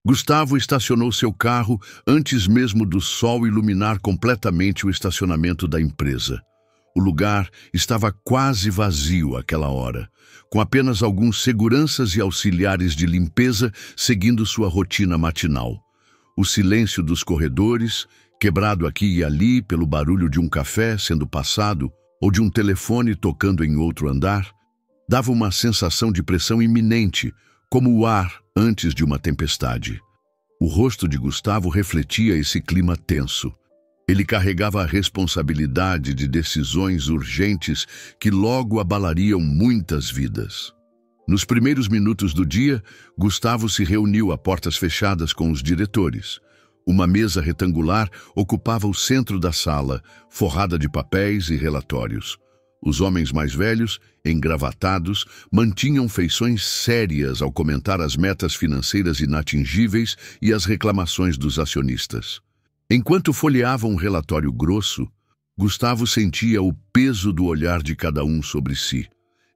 Gustavo estacionou seu carro antes mesmo do sol iluminar completamente o estacionamento da empresa. O lugar estava quase vazio àquela hora, com apenas alguns seguranças e auxiliares de limpeza seguindo sua rotina matinal. O silêncio dos corredores, quebrado aqui e ali pelo barulho de um café sendo passado ou de um telefone tocando em outro andar, dava uma sensação de pressão iminente, como o ar antes de uma tempestade. O rosto de Gustavo refletia esse clima tenso. Ele carregava a responsabilidade de decisões urgentes que logo abalariam muitas vidas. Nos primeiros minutos do dia, Gustavo se reuniu a portas fechadas com os diretores. Uma mesa retangular ocupava o centro da sala, forrada de papéis e relatórios. Os homens mais velhos, engravatados, mantinham feições sérias ao comentar as metas financeiras inatingíveis e as reclamações dos acionistas. Enquanto folheavam um relatório grosso, Gustavo sentia o peso do olhar de cada um sobre si.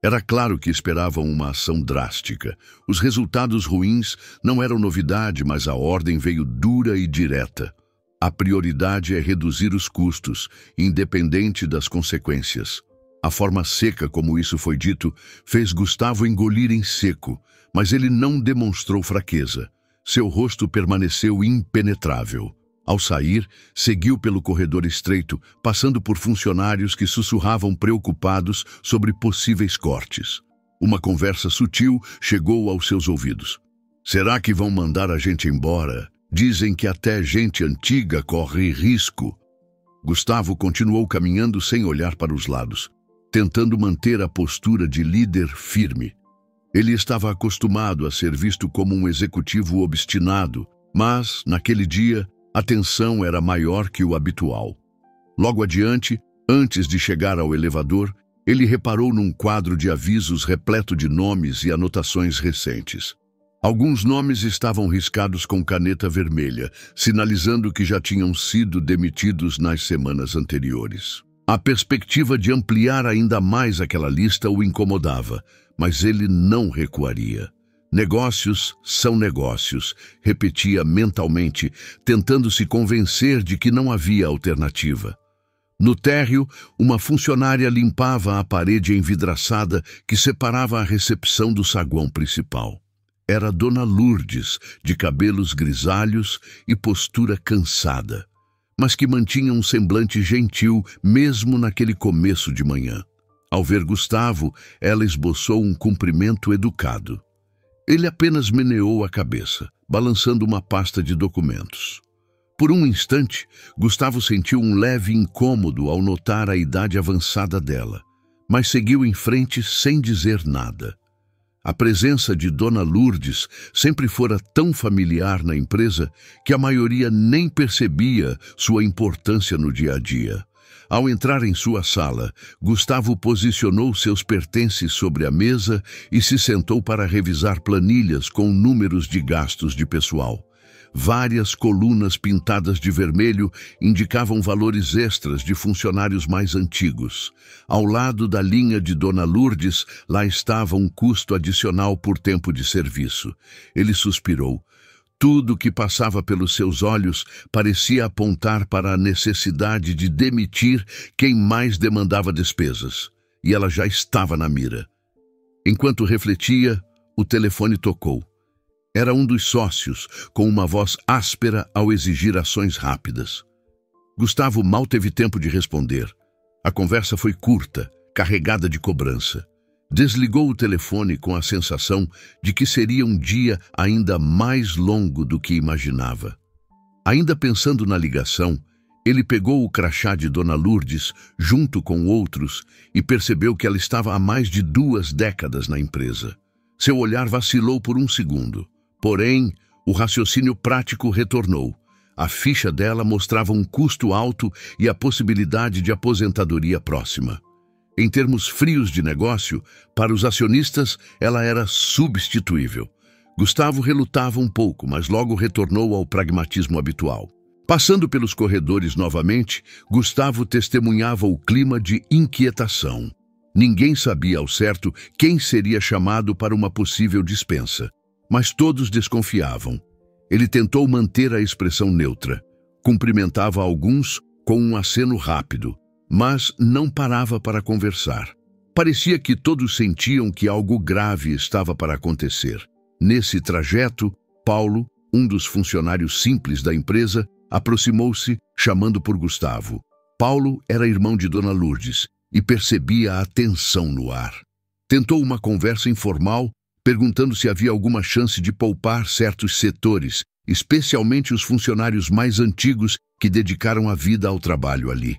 Era claro que esperavam uma ação drástica. Os resultados ruins não eram novidade, mas a ordem veio dura e direta. A prioridade é reduzir os custos, independente das consequências. A forma seca como isso foi dito fez Gustavo engolir em seco, mas ele não demonstrou fraqueza. Seu rosto permaneceu impenetrável. Ao sair, seguiu pelo corredor estreito, passando por funcionários que sussurravam preocupados sobre possíveis cortes. Uma conversa sutil chegou aos seus ouvidos. Será que vão mandar a gente embora? Dizem que até gente antiga corre risco. Gustavo continuou caminhando sem olhar para os lados, tentando manter a postura de líder firme. Ele estava acostumado a ser visto como um executivo obstinado, mas, naquele dia, a tensão era maior que o habitual. Logo adiante, antes de chegar ao elevador, ele reparou num quadro de avisos repleto de nomes e anotações recentes. Alguns nomes estavam riscados com caneta vermelha, sinalizando que já tinham sido demitidos nas semanas anteriores. A perspectiva de ampliar ainda mais aquela lista o incomodava, mas ele não recuaria. Negócios são negócios, repetia mentalmente, tentando se convencer de que não havia alternativa. No térreo, uma funcionária limpava a parede envidraçada que separava a recepção do saguão principal. Era Dona Lourdes, de cabelos grisalhos e postura cansada, mas que mantinha um semblante gentil mesmo naquele começo de manhã. Ao ver Gustavo, ela esboçou um cumprimento educado. Ele apenas meneou a cabeça, balançando uma pasta de documentos. Por um instante, Gustavo sentiu um leve incômodo ao notar a idade avançada dela, mas seguiu em frente sem dizer nada. A presença de Dona Lourdes sempre fora tão familiar na empresa que a maioria nem percebia sua importância no dia a dia. Ao entrar em sua sala, Gustavo posicionou seus pertences sobre a mesa e se sentou para revisar planilhas com números de gastos de pessoal. Várias colunas pintadas de vermelho indicavam valores extras de funcionários mais antigos. Ao lado da linha de Dona Lourdes, lá estava um custo adicional por tempo de serviço. Ele suspirou. Tudo que passava pelos seus olhos parecia apontar para a necessidade de demitir quem mais demandava despesas. E ela já estava na mira. Enquanto refletia, o telefone tocou. Era um dos sócios, com uma voz áspera ao exigir ações rápidas. Gustavo mal teve tempo de responder. A conversa foi curta, carregada de cobrança. Desligou o telefone com a sensação de que seria um dia ainda mais longo do que imaginava. Ainda pensando na ligação, ele pegou o crachá de Dona Lourdes junto com outros e percebeu que ela estava há mais de 2 décadas na empresa. Seu olhar vacilou por um segundo. Porém, o raciocínio prático retornou. A ficha dela mostrava um custo alto e a possibilidade de aposentadoria próxima. Em termos frios de negócio, para os acionistas, ela era substituível. Gustavo relutava um pouco, mas logo retornou ao pragmatismo habitual. Passando pelos corredores novamente, Gustavo testemunhava o clima de inquietação. Ninguém sabia ao certo quem seria chamado para uma possível dispensa, mas todos desconfiavam. Ele tentou manter a expressão neutra. Cumprimentava alguns com um aceno rápido, mas não parava para conversar. Parecia que todos sentiam que algo grave estava para acontecer. Nesse trajeto, Paulo, um dos funcionários simples da empresa, aproximou-se, chamando por Gustavo. Paulo era irmão de Dona Lourdes e percebia a tensão no ar. Tentou uma conversa informal, perguntando se havia alguma chance de poupar certos setores, especialmente os funcionários mais antigos que dedicaram a vida ao trabalho ali.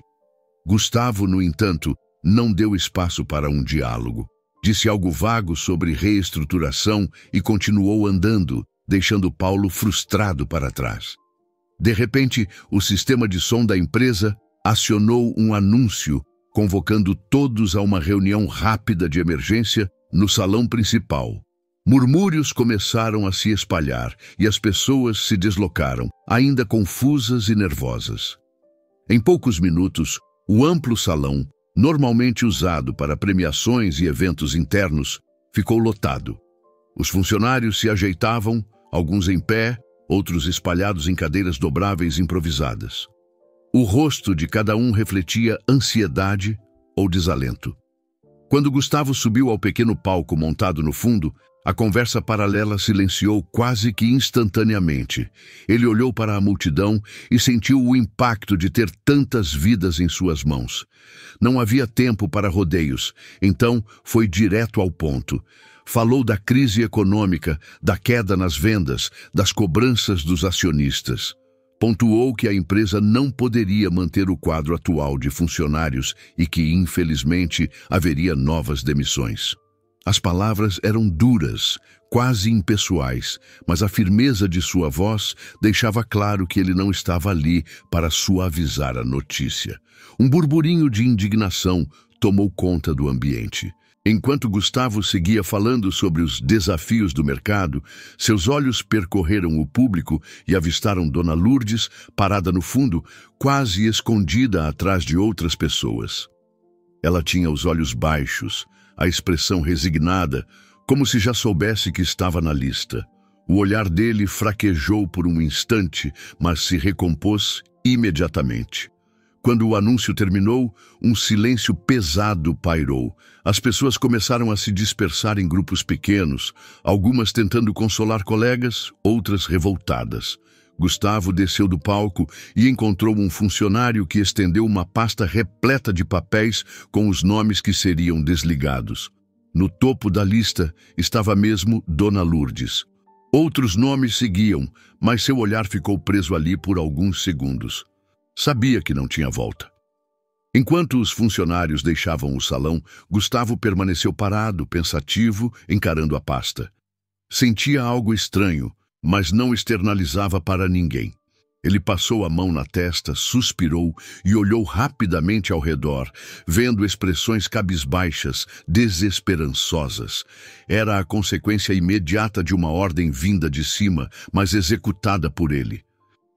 Gustavo, no entanto, não deu espaço para um diálogo. Disse algo vago sobre reestruturação e continuou andando, deixando Paulo frustrado para trás. De repente, o sistema de som da empresa acionou um anúncio, convocando todos a uma reunião rápida de emergência no salão principal. Murmúrios começaram a se espalhar e as pessoas se deslocaram, ainda confusas e nervosas. Em poucos minutos, o amplo salão, normalmente usado para premiações e eventos internos, ficou lotado. Os funcionários se ajeitavam, alguns em pé, outros espalhados em cadeiras dobráveis improvisadas. O rosto de cada um refletia ansiedade ou desalento. Quando Gustavo subiu ao pequeno palco montado no fundo, a conversa paralela silenciou quase que instantaneamente. Ele olhou para a multidão e sentiu o impacto de ter tantas vidas em suas mãos. Não havia tempo para rodeios, então foi direto ao ponto. Falou da crise econômica, da queda nas vendas, das cobranças dos acionistas. Pontuou que a empresa não poderia manter o quadro atual de funcionários e que, infelizmente, haveria novas demissões. As palavras eram duras, quase impessoais, mas a firmeza de sua voz deixava claro que ele não estava ali para suavizar a notícia. Um burburinho de indignação tomou conta do ambiente. Enquanto Gustavo seguia falando sobre os desafios do mercado, seus olhos percorreram o público e avistaram Dona Lourdes, parada no fundo, quase escondida atrás de outras pessoas. Ela tinha os olhos baixos, a expressão resignada, como se já soubesse que estava na lista. O olhar dele fraquejou por um instante, mas se recompôs imediatamente. Quando o anúncio terminou, um silêncio pesado pairou. As pessoas começaram a se dispersar em grupos pequenos, algumas tentando consolar colegas, outras revoltadas. Gustavo desceu do palco e encontrou um funcionário que estendeu uma pasta repleta de papéis com os nomes que seriam desligados. No topo da lista estava mesmo Dona Lourdes. Outros nomes seguiam, mas seu olhar ficou preso ali por alguns segundos. Sabia que não tinha volta. Enquanto os funcionários deixavam o salão, Gustavo permaneceu parado, pensativo, encarando a pasta. Sentia algo estranho, mas não externalizava para ninguém. Ele passou a mão na testa, suspirou e olhou rapidamente ao redor, vendo expressões cabisbaixas, desesperançosas. Era a consequência imediata de uma ordem vinda de cima, mas executada por ele.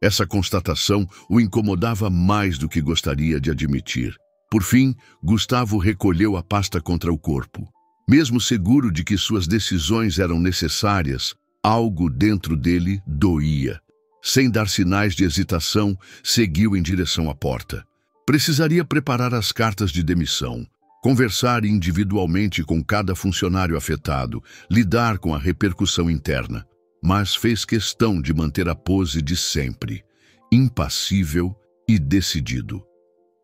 Essa constatação o incomodava mais do que gostaria de admitir. Por fim, Gustavo recolheu a pasta contra o corpo. Mesmo seguro de que suas decisões eram necessárias, algo dentro dele doía. Sem dar sinais de hesitação, seguiu em direção à porta. Precisaria preparar as cartas de demissão, conversar individualmente com cada funcionário afetado, lidar com a repercussão interna. Mas fez questão de manter a pose de sempre, impassível e decidido.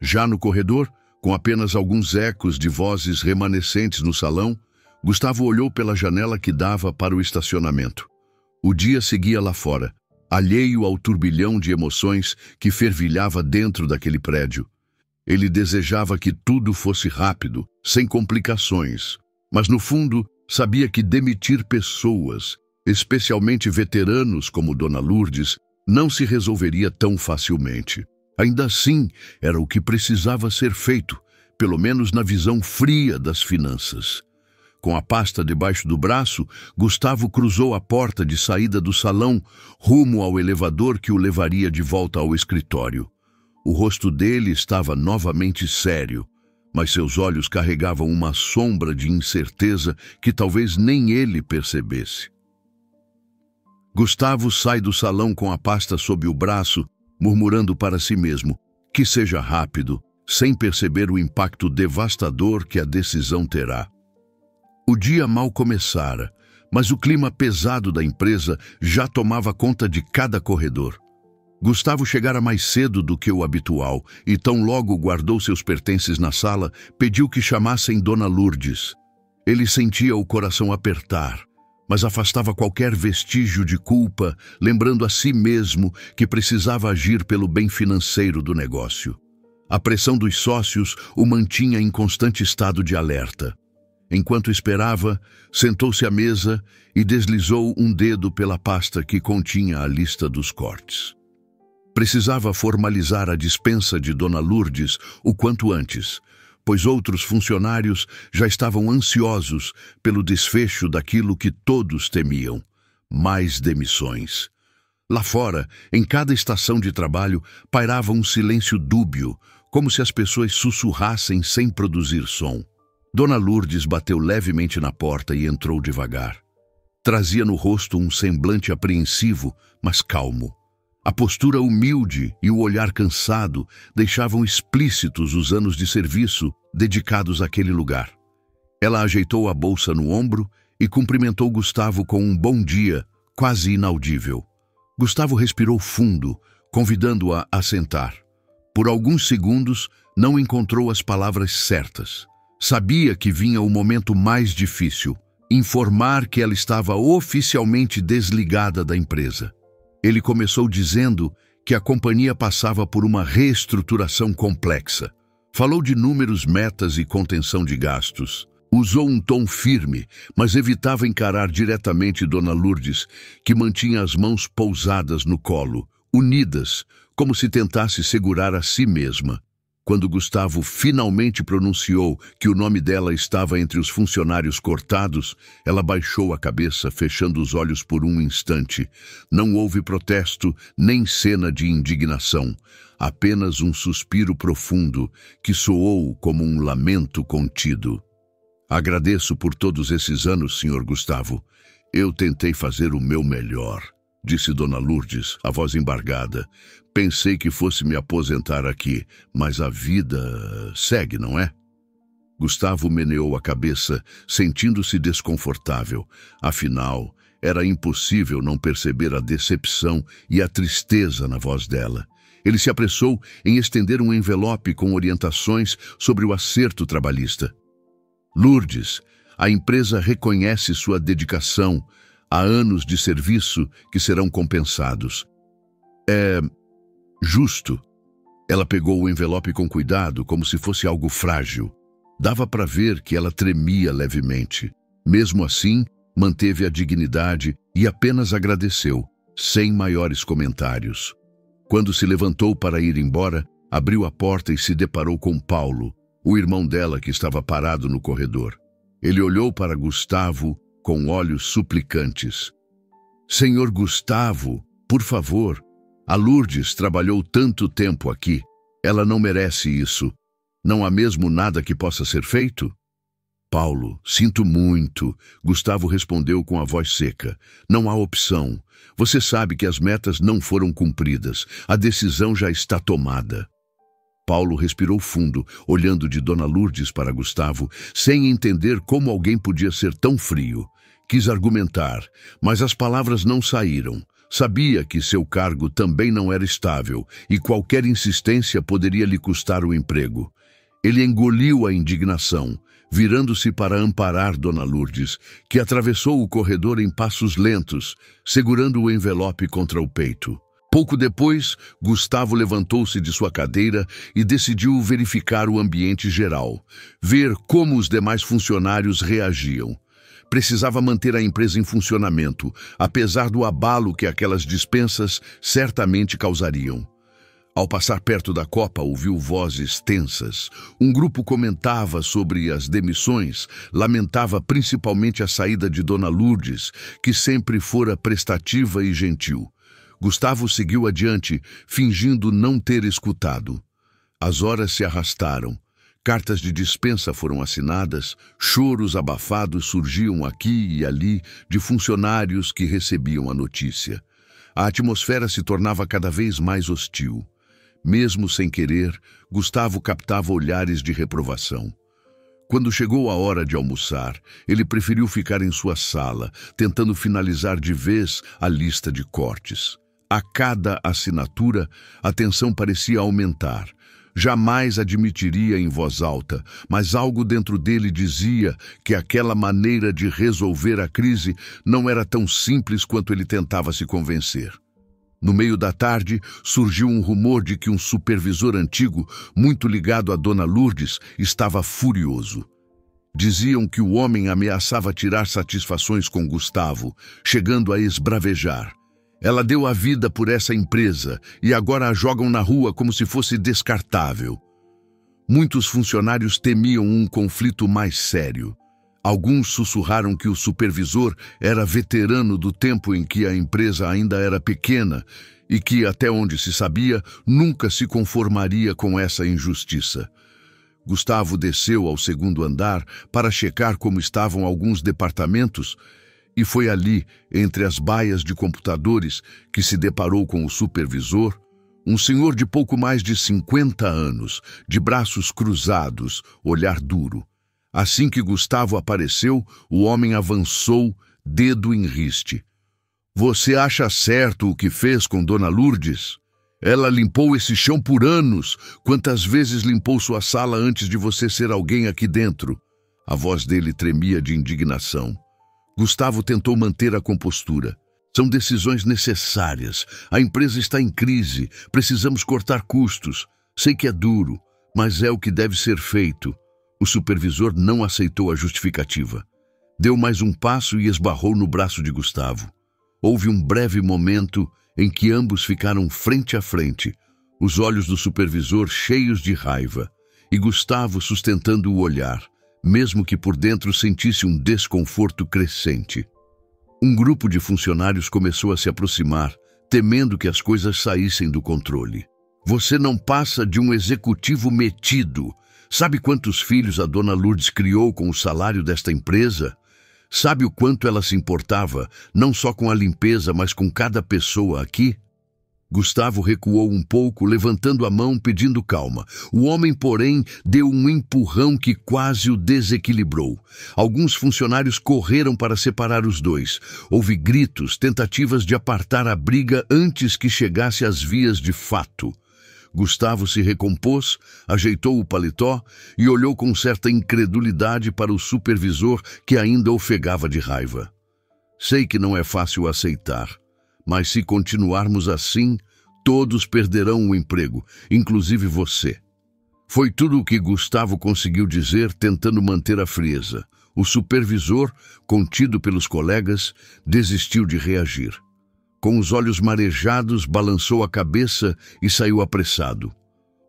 Já no corredor, com apenas alguns ecos de vozes remanescentes no salão, Gustavo olhou pela janela que dava para o estacionamento. O dia seguia lá fora, alheio ao turbilhão de emoções que fervilhava dentro daquele prédio. Ele desejava que tudo fosse rápido, sem complicações, mas no fundo sabia que demitir pessoas, especialmente veteranos como Dona Lourdes, não se resolveria tão facilmente. Ainda assim, era o que precisava ser feito, pelo menos na visão fria das finanças. Com a pasta debaixo do braço, Gustavo cruzou a porta de saída do salão, rumo ao elevador que o levaria de volta ao escritório. O rosto dele estava novamente sério, mas seus olhos carregavam uma sombra de incerteza que talvez nem ele percebesse. Gustavo sai do salão com a pasta sob o braço, murmurando para si mesmo: que seja rápido, sem perceber o impacto devastador que a decisão terá. O dia mal começara, mas o clima pesado da empresa já tomava conta de cada corredor. Gustavo chegara mais cedo do que o habitual e, tão logo guardou seus pertences na sala, pediu que chamassem Dona Lourdes. Ele sentia o coração apertar, mas afastava qualquer vestígio de culpa, lembrando a si mesmo que precisava agir pelo bem financeiro do negócio. A pressão dos sócios o mantinha em constante estado de alerta. Enquanto esperava, sentou-se à mesa e deslizou um dedo pela pasta que continha a lista dos cortes. Precisava formalizar a dispensa de Dona Lourdes o quanto antes, pois outros funcionários já estavam ansiosos pelo desfecho daquilo que todos temiam: mais demissões. Lá fora, em cada estação de trabalho, pairava um silêncio dúbio, como se as pessoas sussurrassem sem produzir som. Dona Lourdes bateu levemente na porta e entrou devagar. Trazia no rosto um semblante apreensivo, mas calmo. A postura humilde e o olhar cansado deixavam explícitos os anos de serviço dedicados àquele lugar. Ela ajeitou a bolsa no ombro e cumprimentou Gustavo com um bom dia, quase inaudível. Gustavo respirou fundo, convidando-a a sentar. Por alguns segundos, não encontrou as palavras certas. Sabia que vinha o momento mais difícil: informar que ela estava oficialmente desligada da empresa. Ele começou dizendo que a companhia passava por uma reestruturação complexa. Falou de números, metas e contenção de gastos. Usou um tom firme, mas evitava encarar diretamente Dona Lourdes, que mantinha as mãos pousadas no colo, unidas, como se tentasse segurar a si mesma. Quando Gustavo finalmente pronunciou que o nome dela estava entre os funcionários cortados, ela baixou a cabeça, fechando os olhos por um instante. Não houve protesto, nem cena de indignação. Apenas um suspiro profundo, que soou como um lamento contido. Agradeço por todos esses anos, Sr. Gustavo. Eu tentei fazer o meu melhor, disse Dona Lourdes, a voz embargada. Pensei que fosse me aposentar aqui, mas a vida segue, não é? Gustavo meneou a cabeça, sentindo-se desconfortável. Afinal, era impossível não perceber a decepção e a tristeza na voz dela. Ele se apressou em estender um envelope com orientações sobre o acerto trabalhista. Lourdes, a empresa reconhece sua dedicação. Há anos de serviço que serão compensados. É justo. Ela pegou o envelope com cuidado, como se fosse algo frágil. Dava para ver que ela tremia levemente. Mesmo assim, manteve a dignidade e apenas agradeceu, sem maiores comentários. Quando se levantou para ir embora, abriu a porta e se deparou com Paulo, o irmão dela que estava parado no corredor. Ele olhou para Gustavo com olhos suplicantes. Senhor Gustavo, por favor, a Lourdes trabalhou tanto tempo aqui. Ela não merece isso. Não há mesmo nada que possa ser feito? Paulo, sinto muito, Gustavo respondeu com a voz seca. Não há opção. Você sabe que as metas não foram cumpridas. A decisão já está tomada. Paulo respirou fundo, olhando de Dona Lourdes para Gustavo, sem entender como alguém podia ser tão frio. Quis argumentar, mas as palavras não saíram. Sabia que seu cargo também não era estável e qualquer insistência poderia lhe custar o emprego. Ele engoliu a indignação, virando-se para amparar Dona Lourdes, que atravessou o corredor em passos lentos, segurando o envelope contra o peito. Pouco depois, Gustavo levantou-se de sua cadeira e decidiu verificar o ambiente geral, ver como os demais funcionários reagiam. Precisava manter a empresa em funcionamento, apesar do abalo que aquelas dispensas certamente causariam. Ao passar perto da copa, ouviu vozes tensas. Um grupo comentava sobre as demissões, lamentava principalmente a saída de Dona Lourdes, que sempre fora prestativa e gentil. Gustavo seguiu adiante, fingindo não ter escutado. As horas se arrastaram. Cartas de dispensa foram assinadas, choros abafados surgiam aqui e ali de funcionários que recebiam a notícia. A atmosfera se tornava cada vez mais hostil. Mesmo sem querer, Gustavo captava olhares de reprovação. Quando chegou a hora de almoçar, ele preferiu ficar em sua sala, tentando finalizar de vez a lista de cortes. A cada assinatura, a tensão parecia aumentar. Jamais admitiria em voz alta, mas algo dentro dele dizia que aquela maneira de resolver a crise não era tão simples quanto ele tentava se convencer. No meio da tarde, surgiu um rumor de que um supervisor antigo, muito ligado a Dona Lourdes, estava furioso. Diziam que o homem ameaçava tirar satisfações com Gustavo, chegando a esbravejar. Ela deu a vida por essa empresa e agora a jogam na rua como se fosse descartável. Muitos funcionários temiam um conflito mais sério. Alguns sussurraram que o supervisor era veterano do tempo em que a empresa ainda era pequena e que, até onde se sabia, nunca se conformaria com essa injustiça. Gustavo desceu ao segundo andar para checar como estavam alguns departamentos e foi ali, entre as baias de computadores, que se deparou com o supervisor, um senhor de pouco mais de 50 anos, de braços cruzados, olhar duro. Assim que Gustavo apareceu, o homem avançou, dedo em riste. "Você acha certo o que fez com Dona Lourdes? Ela limpou esse chão por anos. Quantas vezes limpou sua sala antes de você ser alguém aqui dentro?" A voz dele tremia de indignação. Gustavo tentou manter a compostura. "São decisões necessárias. A empresa está em crise. Precisamos cortar custos. Sei que é duro, mas é o que deve ser feito." O supervisor não aceitou a justificativa. Deu mais um passo e esbarrou no braço de Gustavo. Houve um breve momento em que ambos ficaram frente a frente, os olhos do supervisor cheios de raiva, e Gustavo sustentando o olhar, mesmo que por dentro sentisse um desconforto crescente. Um grupo de funcionários começou a se aproximar, temendo que as coisas saíssem do controle. "Você não passa de um executivo metido. Sabe quantos filhos a Dona Lourdes criou com o salário desta empresa? Sabe o quanto ela se importava, não só com a limpeza, mas com cada pessoa aqui?" Gustavo recuou um pouco, levantando a mão, pedindo calma. O homem, porém, deu um empurrão que quase o desequilibrou. Alguns funcionários correram para separar os dois. Houve gritos, tentativas de apartar a briga antes que chegasse às vias de fato. Gustavo se recompôs, ajeitou o paletó e olhou com certa incredulidade para o supervisor que ainda ofegava de raiva. "Sei que não é fácil aceitar, mas se continuarmos assim, todos perderão o emprego, inclusive você." Foi tudo o que Gustavo conseguiu dizer, tentando manter a frieza. O supervisor, contido pelos colegas, desistiu de reagir. Com os olhos marejados, balançou a cabeça e saiu apressado.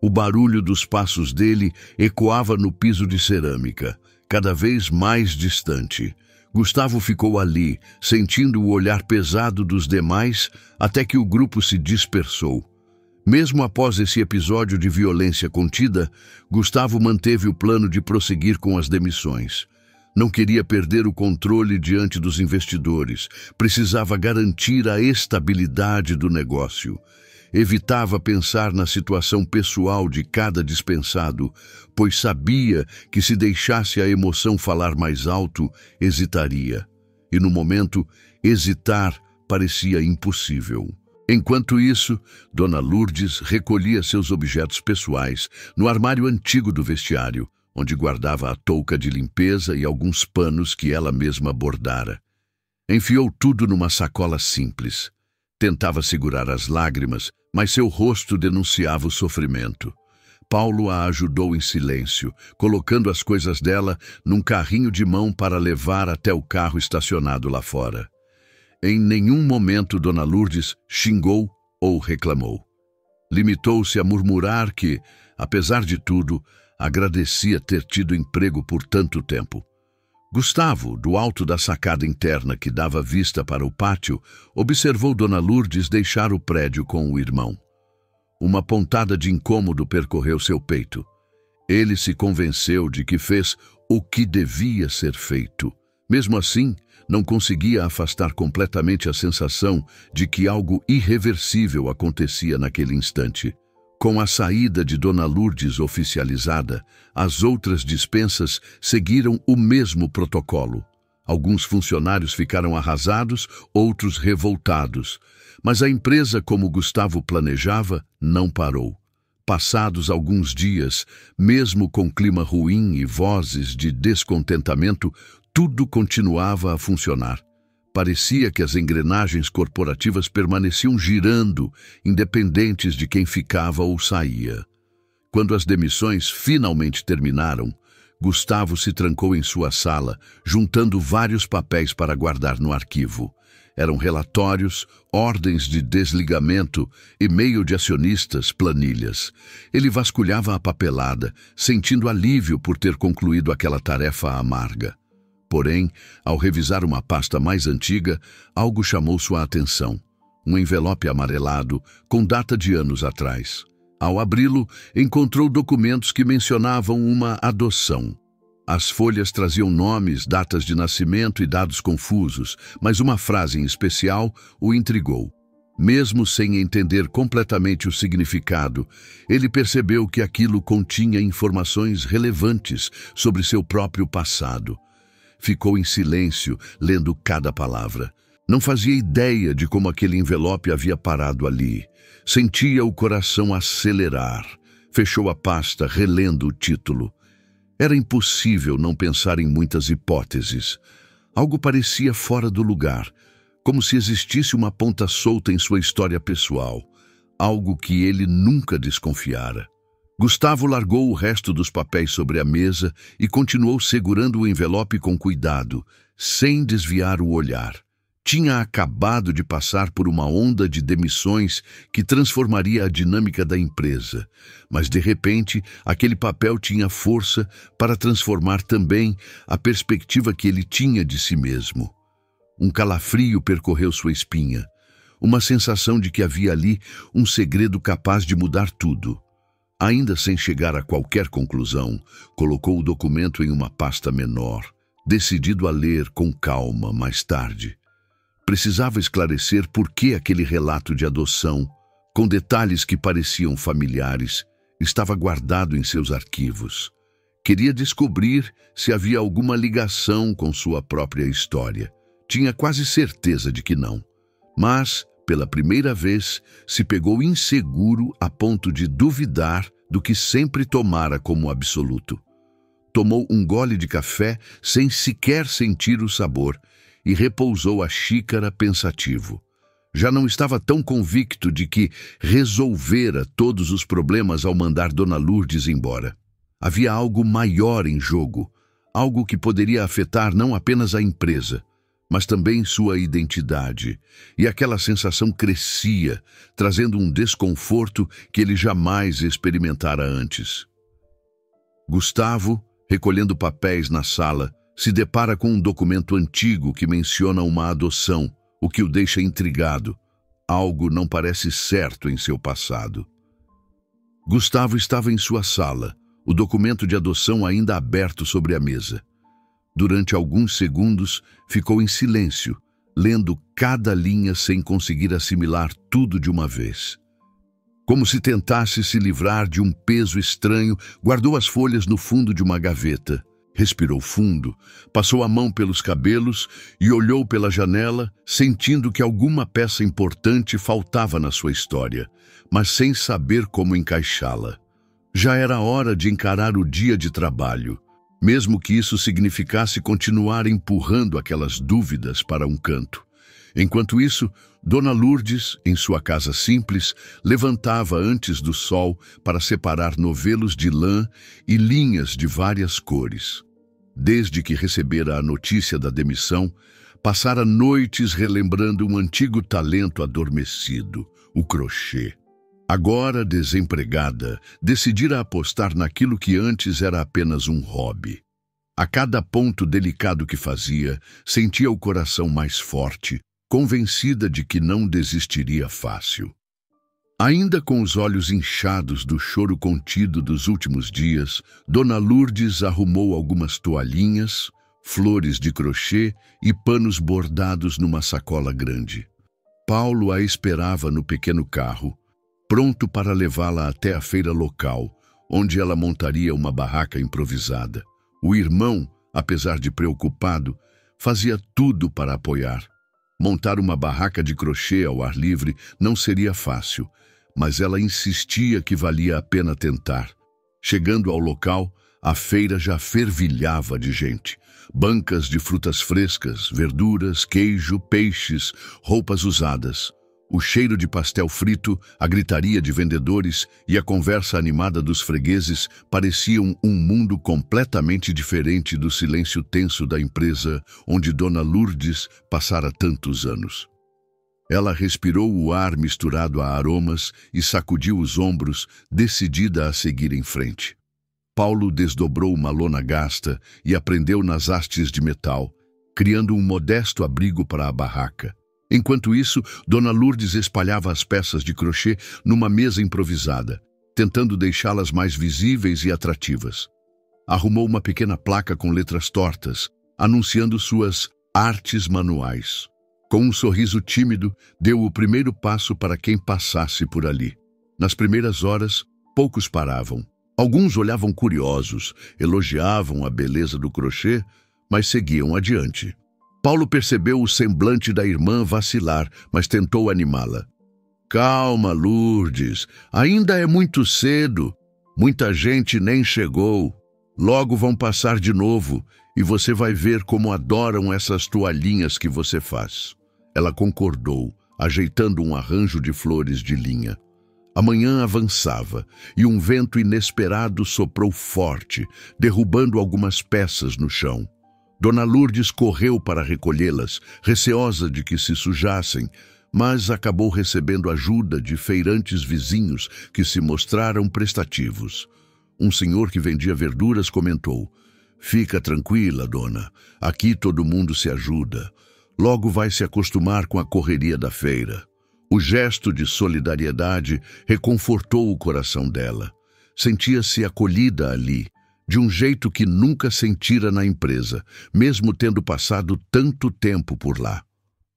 O barulho dos passos dele ecoava no piso de cerâmica, cada vez mais distante. Gustavo ficou ali, sentindo o olhar pesado dos demais, até que o grupo se dispersou. Mesmo após esse episódio de violência contida, Gustavo manteve o plano de prosseguir com as demissões. Não queria perder o controle diante dos investidores. Precisava garantir a estabilidade do negócio. Evitava pensar na situação pessoal de cada dispensado, pois sabia que se deixasse a emoção falar mais alto, hesitaria. E no momento, hesitar parecia impossível. Enquanto isso, Dona Lourdes recolhia seus objetos pessoais no armário antigo do vestiário, onde guardava a touca de limpeza e alguns panos que ela mesma bordara. Enfiou tudo numa sacola simples. Tentava segurar as lágrimas, mas seu rosto denunciava o sofrimento. Paulo a ajudou em silêncio, colocando as coisas dela num carrinho de mão para levar até o carro estacionado lá fora. Em nenhum momento Dona Lourdes xingou ou reclamou. Limitou-se a murmurar que, apesar de tudo, agradecia ter tido emprego por tanto tempo. Gustavo, do alto da sacada interna que dava vista para o pátio, observou Dona Lourdes deixar o prédio com o irmão. Uma pontada de incômodo percorreu seu peito. Ele se convenceu de que fez o que devia ser feito. Mesmo assim, não conseguia afastar completamente a sensação de que algo irreversível acontecia naquele instante. Com a saída de Dona Lourdes oficializada, as outras dispensas seguiram o mesmo protocolo. Alguns funcionários ficaram arrasados, outros revoltados. Mas a empresa, como Gustavo planejava, não parou. Passados alguns dias, mesmo com clima ruim e vozes de descontentamento, tudo continuava a funcionar. Parecia que as engrenagens corporativas permaneciam girando, independentes de quem ficava ou saía. Quando as demissões finalmente terminaram, Gustavo se trancou em sua sala, juntando vários papéis para guardar no arquivo. Eram relatórios, ordens de desligamento, e-mail de acionistas, planilhas. Ele vasculhava a papelada, sentindo alívio por ter concluído aquela tarefa amarga. Porém, ao revisar uma pasta mais antiga, algo chamou sua atenção. Um envelope amarelado, com data de anos atrás. Ao abri-lo, encontrou documentos que mencionavam uma adoção. As folhas traziam nomes, datas de nascimento e dados confusos, mas uma frase em especial o intrigou. Mesmo sem entender completamente o significado, ele percebeu que aquilo continha informações relevantes sobre seu próprio passado. Ficou em silêncio, lendo cada palavra. Não fazia ideia de como aquele envelope havia parado ali. Sentia o coração acelerar. Fechou a pasta, relendo o título. Era impossível não pensar em muitas hipóteses. Algo parecia fora do lugar, como se existisse uma ponta solta em sua história pessoal, algo que ele nunca desconfiara. Gustavo largou o resto dos papéis sobre a mesa e continuou segurando o envelope com cuidado, sem desviar o olhar. Tinha acabado de passar por uma onda de demissões que transformaria a dinâmica da empresa, mas de repente aquele papel tinha força para transformar também a perspectiva que ele tinha de si mesmo. Um calafrio percorreu sua espinha, uma sensação de que havia ali um segredo capaz de mudar tudo. Ainda sem chegar a qualquer conclusão, colocou o documento em uma pasta menor, decidido a ler com calma mais tarde. Precisava esclarecer por que aquele relato de adoção, com detalhes que pareciam familiares, estava guardado em seus arquivos. Queria descobrir se havia alguma ligação com sua própria história. Tinha quase certeza de que não. Mas, pela primeira vez, se pegou inseguro a ponto de duvidar do que sempre tomara como absoluto. Tomou um gole de café sem sequer sentir o sabor e repousou a xícara pensativo. Já não estava tão convicto de que resolvera todos os problemas ao mandar Dona Lourdes embora. Havia algo maior em jogo, algo que poderia afetar não apenas a empresa, mas também sua identidade, e aquela sensação crescia, trazendo um desconforto que ele jamais experimentara antes. Gustavo, recolhendo papéis na sala, se depara com um documento antigo que menciona uma adoção, o que o deixa intrigado. Algo não parece certo em seu passado. Gustavo estava em sua sala, o documento de adoção ainda aberto sobre a mesa. Durante alguns segundos, ficou em silêncio, lendo cada linha sem conseguir assimilar tudo de uma vez. Como se tentasse se livrar de um peso estranho, guardou as folhas no fundo de uma gaveta. Respirou fundo, passou a mão pelos cabelos e olhou pela janela, sentindo que alguma peça importante faltava na sua história, mas sem saber como encaixá-la. Já era hora de encarar o dia de trabalho, mesmo que isso significasse continuar empurrando aquelas dúvidas para um canto. Enquanto isso, Dona Lourdes, em sua casa simples, levantava antes do sol para separar novelos de lã e linhas de várias cores. Desde que recebera a notícia da demissão, passara noites relembrando um antigo talento adormecido, o crochê. Agora, desempregada, decidira apostar naquilo que antes era apenas um hobby. A cada ponto delicado que fazia, sentia o coração mais forte, convencida de que não desistiria fácil. Ainda com os olhos inchados do choro contido dos últimos dias, Dona Lourdes arrumou algumas toalhinhas, flores de crochê e panos bordados numa sacola grande. Paulo a esperava no pequeno carro, pronto para levá-la até a feira local, onde ela montaria uma barraca improvisada. O irmão, apesar de preocupado, fazia tudo para apoiar. Montar uma barraca de crochê ao ar livre não seria fácil, mas ela insistia que valia a pena tentar. Chegando ao local, a feira já fervilhava de gente. Bancas de frutas frescas, verduras, queijo, peixes, roupas usadas. O cheiro de pastel frito, a gritaria de vendedores e a conversa animada dos fregueses pareciam um mundo completamente diferente do silêncio tenso da empresa onde Dona Lourdes passara tantos anos. Ela respirou o ar misturado a aromas e sacudiu os ombros, decidida a seguir em frente. Paulo desdobrou uma lona gasta e a prendeu nas hastes de metal, criando um modesto abrigo para a barraca. Enquanto isso, Dona Lourdes espalhava as peças de crochê numa mesa improvisada, tentando deixá-las mais visíveis e atrativas. Arrumou uma pequena placa com letras tortas, anunciando suas artes manuais. Com um sorriso tímido, deu o primeiro passo para quem passasse por ali. Nas primeiras horas, poucos paravam. Alguns olhavam curiosos, elogiavam a beleza do crochê, mas seguiam adiante. Paulo percebeu o semblante da irmã vacilar, mas tentou animá-la. Calma, Lourdes, ainda é muito cedo. Muita gente nem chegou. Logo vão passar de novo e você vai ver como adoram essas toalhinhas que você faz. Ela concordou, ajeitando um arranjo de flores de linha. A manhã avançava e um vento inesperado soprou forte, derrubando algumas peças no chão. Dona Lourdes correu para recolhê-las, receosa de que se sujassem, mas acabou recebendo ajuda de feirantes vizinhos que se mostraram prestativos. Um senhor que vendia verduras comentou: Fica tranquila, dona, aqui todo mundo se ajuda. Logo vai se acostumar com a correria da feira. O gesto de solidariedade reconfortou o coração dela. Sentia-se acolhida ali, de um jeito que nunca sentira na empresa, mesmo tendo passado tanto tempo por lá.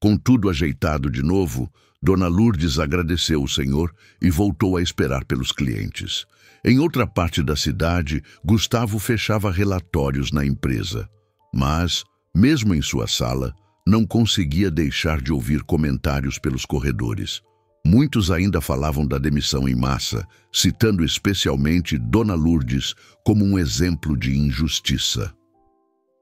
Com tudo ajeitado de novo, Dona Lourdes agradeceu o senhor e voltou a esperar pelos clientes. Em outra parte da cidade, Gustavo fechava relatórios na empresa. Mas, mesmo em sua sala, não conseguia deixar de ouvir comentários pelos corredores. Muitos ainda falavam da demissão em massa, citando especialmente Dona Lourdes como um exemplo de injustiça.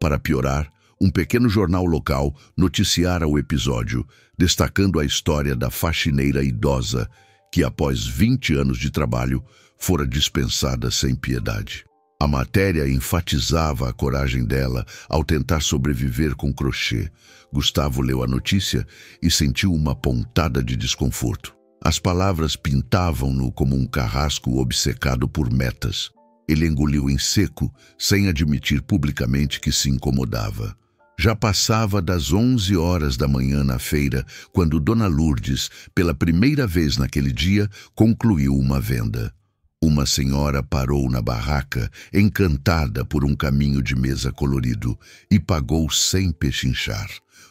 Para piorar, um pequeno jornal local noticiara o episódio, destacando a história da faxineira idosa que, após 20 anos de trabalho, fora dispensada sem piedade. A matéria enfatizava a coragem dela ao tentar sobreviver com crochê. Gustavo leu a notícia e sentiu uma pontada de desconforto. As palavras pintavam-no como um carrasco obcecado por metas. Ele engoliu em seco, sem admitir publicamente que se incomodava. Já passava das 11 horas da manhã na feira, quando Dona Lourdes, pela primeira vez naquele dia, concluiu uma venda. Uma senhora parou na barraca, encantada por um caminho de mesa colorido, e pagou sem pechinchar.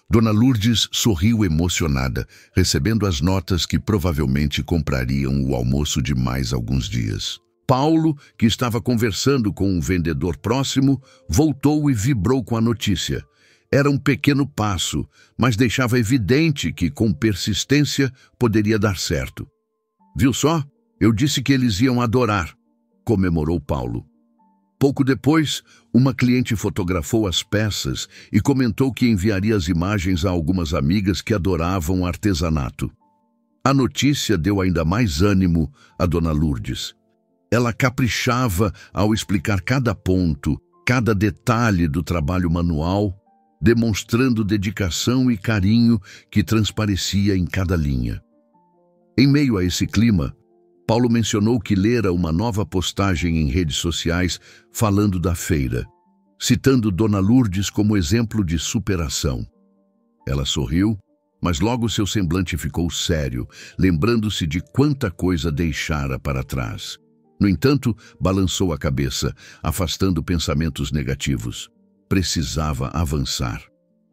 Dona Lourdes sorriu emocionada, recebendo as notas que provavelmente comprariam o almoço de mais alguns dias. Paulo, que estava conversando com um vendedor próximo, voltou e vibrou com a notícia. Era um pequeno passo, mas deixava evidente que, com persistência, poderia dar certo. Viu só? Eu disse que eles iam adorar, comemorou Paulo. Pouco depois, uma cliente fotografou as peças e comentou que enviaria as imagens a algumas amigas que adoravam artesanato. A notícia deu ainda mais ânimo a Dona Lourdes. Ela caprichava ao explicar cada ponto, cada detalhe do trabalho manual, demonstrando dedicação e carinho que transparecia em cada linha. Em meio a esse clima, Paulo mencionou que lera uma nova postagem em redes sociais falando da feira, citando Dona Lourdes como exemplo de superação. Ela sorriu, Mas logo seu semblante ficou sério, lembrando-se de quanta coisa deixara para trás. No entanto, balançou a cabeça, afastando pensamentos negativos. Precisava avançar.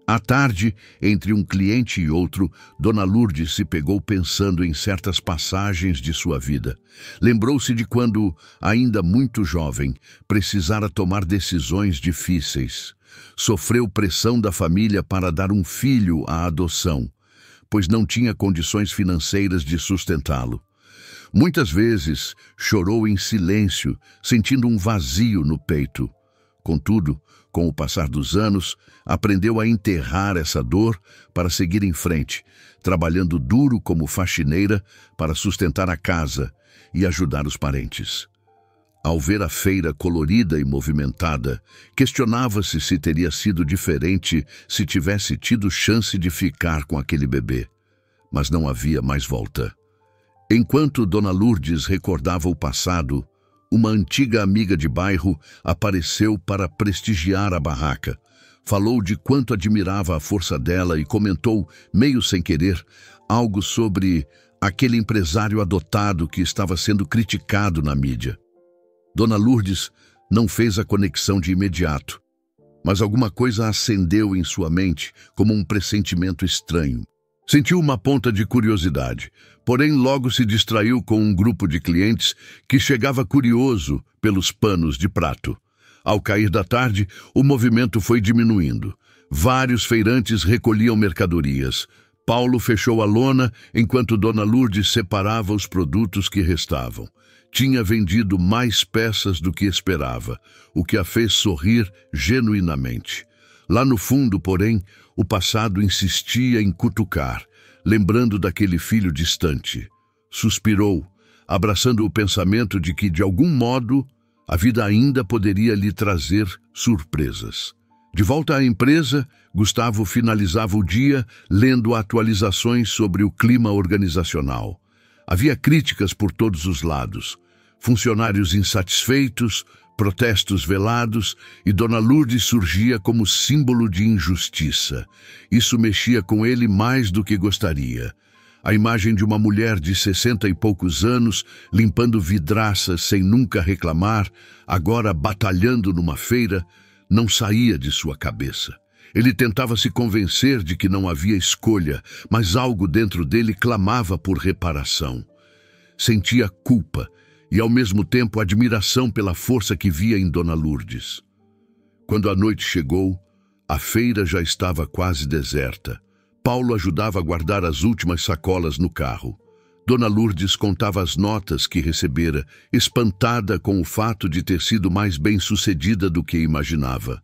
À tarde, entre um cliente e outro, Dona Lourdes se pegou pensando em certas passagens de sua vida. Lembrou-se de quando, ainda muito jovem, precisara tomar decisões difíceis. Sofreu pressão da família para dar um filho à adoção, pois não tinha condições financeiras de sustentá-lo. Muitas vezes chorou em silêncio, sentindo um vazio no peito. Contudo, com o passar dos anos, aprendeu a enterrar essa dor para seguir em frente, trabalhando duro como faxineira para sustentar a casa e ajudar os parentes. Ao ver a feira colorida e movimentada, questionava-se se teria sido diferente se tivesse tido chance de ficar com aquele bebê. Mas não havia mais volta. Enquanto Dona Lourdes recordava o passado, uma antiga amiga de bairro apareceu para prestigiar a barraca. Falou de quanto admirava a força dela e comentou, meio sem querer, algo sobre aquele empresário adotado que estava sendo criticado na mídia. Dona Lourdes não fez a conexão de imediato, mas alguma coisa acendeu em sua mente como um pressentimento estranho. Sentiu uma ponta de curiosidade, porém logo se distraiu com um grupo de clientes que chegava curioso pelos panos de prato. Ao cair da tarde, o movimento foi diminuindo. Vários feirantes recolhiam mercadorias. Paulo fechou a lona enquanto Dona Lourdes separava os produtos que restavam. Tinha vendido mais peças do que esperava, o que a fez sorrir genuinamente. Lá no fundo, porém, o passado insistia em cutucar, lembrando daquele filho distante. Suspirou, abraçando o pensamento de que, de algum modo, a vida ainda poderia lhe trazer surpresas. De volta à empresa, Gustavo finalizava o dia lendo atualizações sobre o clima organizacional. Havia críticas por todos os lados. Funcionários insatisfeitos, protestos velados, e Dona Lourdes surgia como símbolo de injustiça. Isso mexia com ele mais do que gostaria. A imagem de uma mulher de 60 e poucos anos, limpando vidraças sem nunca reclamar, agora batalhando numa feira, não saía de sua cabeça. Ele tentava se convencer de que não havia escolha, mas algo dentro dele clamava por reparação. Sentia culpa e, ao mesmo tempo, admiração pela força que via em Dona Lourdes. Quando a noite chegou, a feira já estava quase deserta. Paulo ajudava a guardar as últimas sacolas no carro. Dona Lourdes contava as notas que recebera, espantada com o fato de ter sido mais bem-sucedida do que imaginava.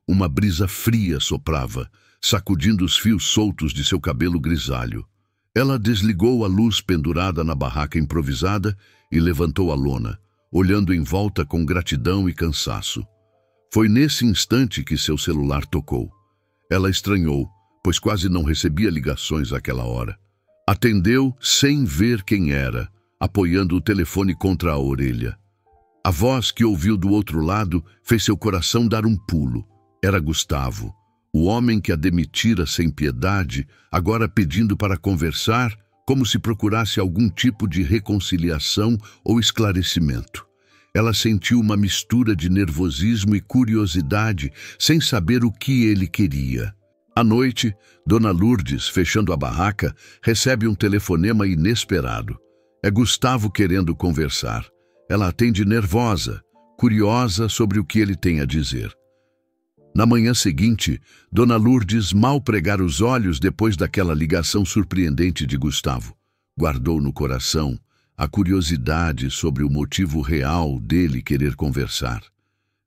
Uma brisa fria soprava, sacudindo os fios soltos de seu cabelo grisalho. Ela desligou a luz pendurada na barraca improvisada e levantou a lona, olhando em volta com gratidão e cansaço. Foi nesse instante que seu celular tocou. Ela estranhou, pois quase não recebia ligações àquela hora. Atendeu sem ver quem era, apoiando o telefone contra a orelha. A voz que ouviu do outro lado fez seu coração dar um pulo. Era Gustavo, o homem que a demitira sem piedade, agora pedindo para conversar, como se procurasse algum tipo de reconciliação ou esclarecimento. Ela sentiu uma mistura de nervosismo e curiosidade, sem saber o que ele queria. À noite, Dona Lourdes, fechando a barraca, recebe um telefonema inesperado. É Gustavo querendo conversar. Ela atende nervosa, curiosa sobre o que ele tem a dizer. Na manhã seguinte, Dona Lourdes mal pregara os olhos depois daquela ligação surpreendente de Gustavo. Guardou no coração a curiosidade sobre o motivo real dele querer conversar.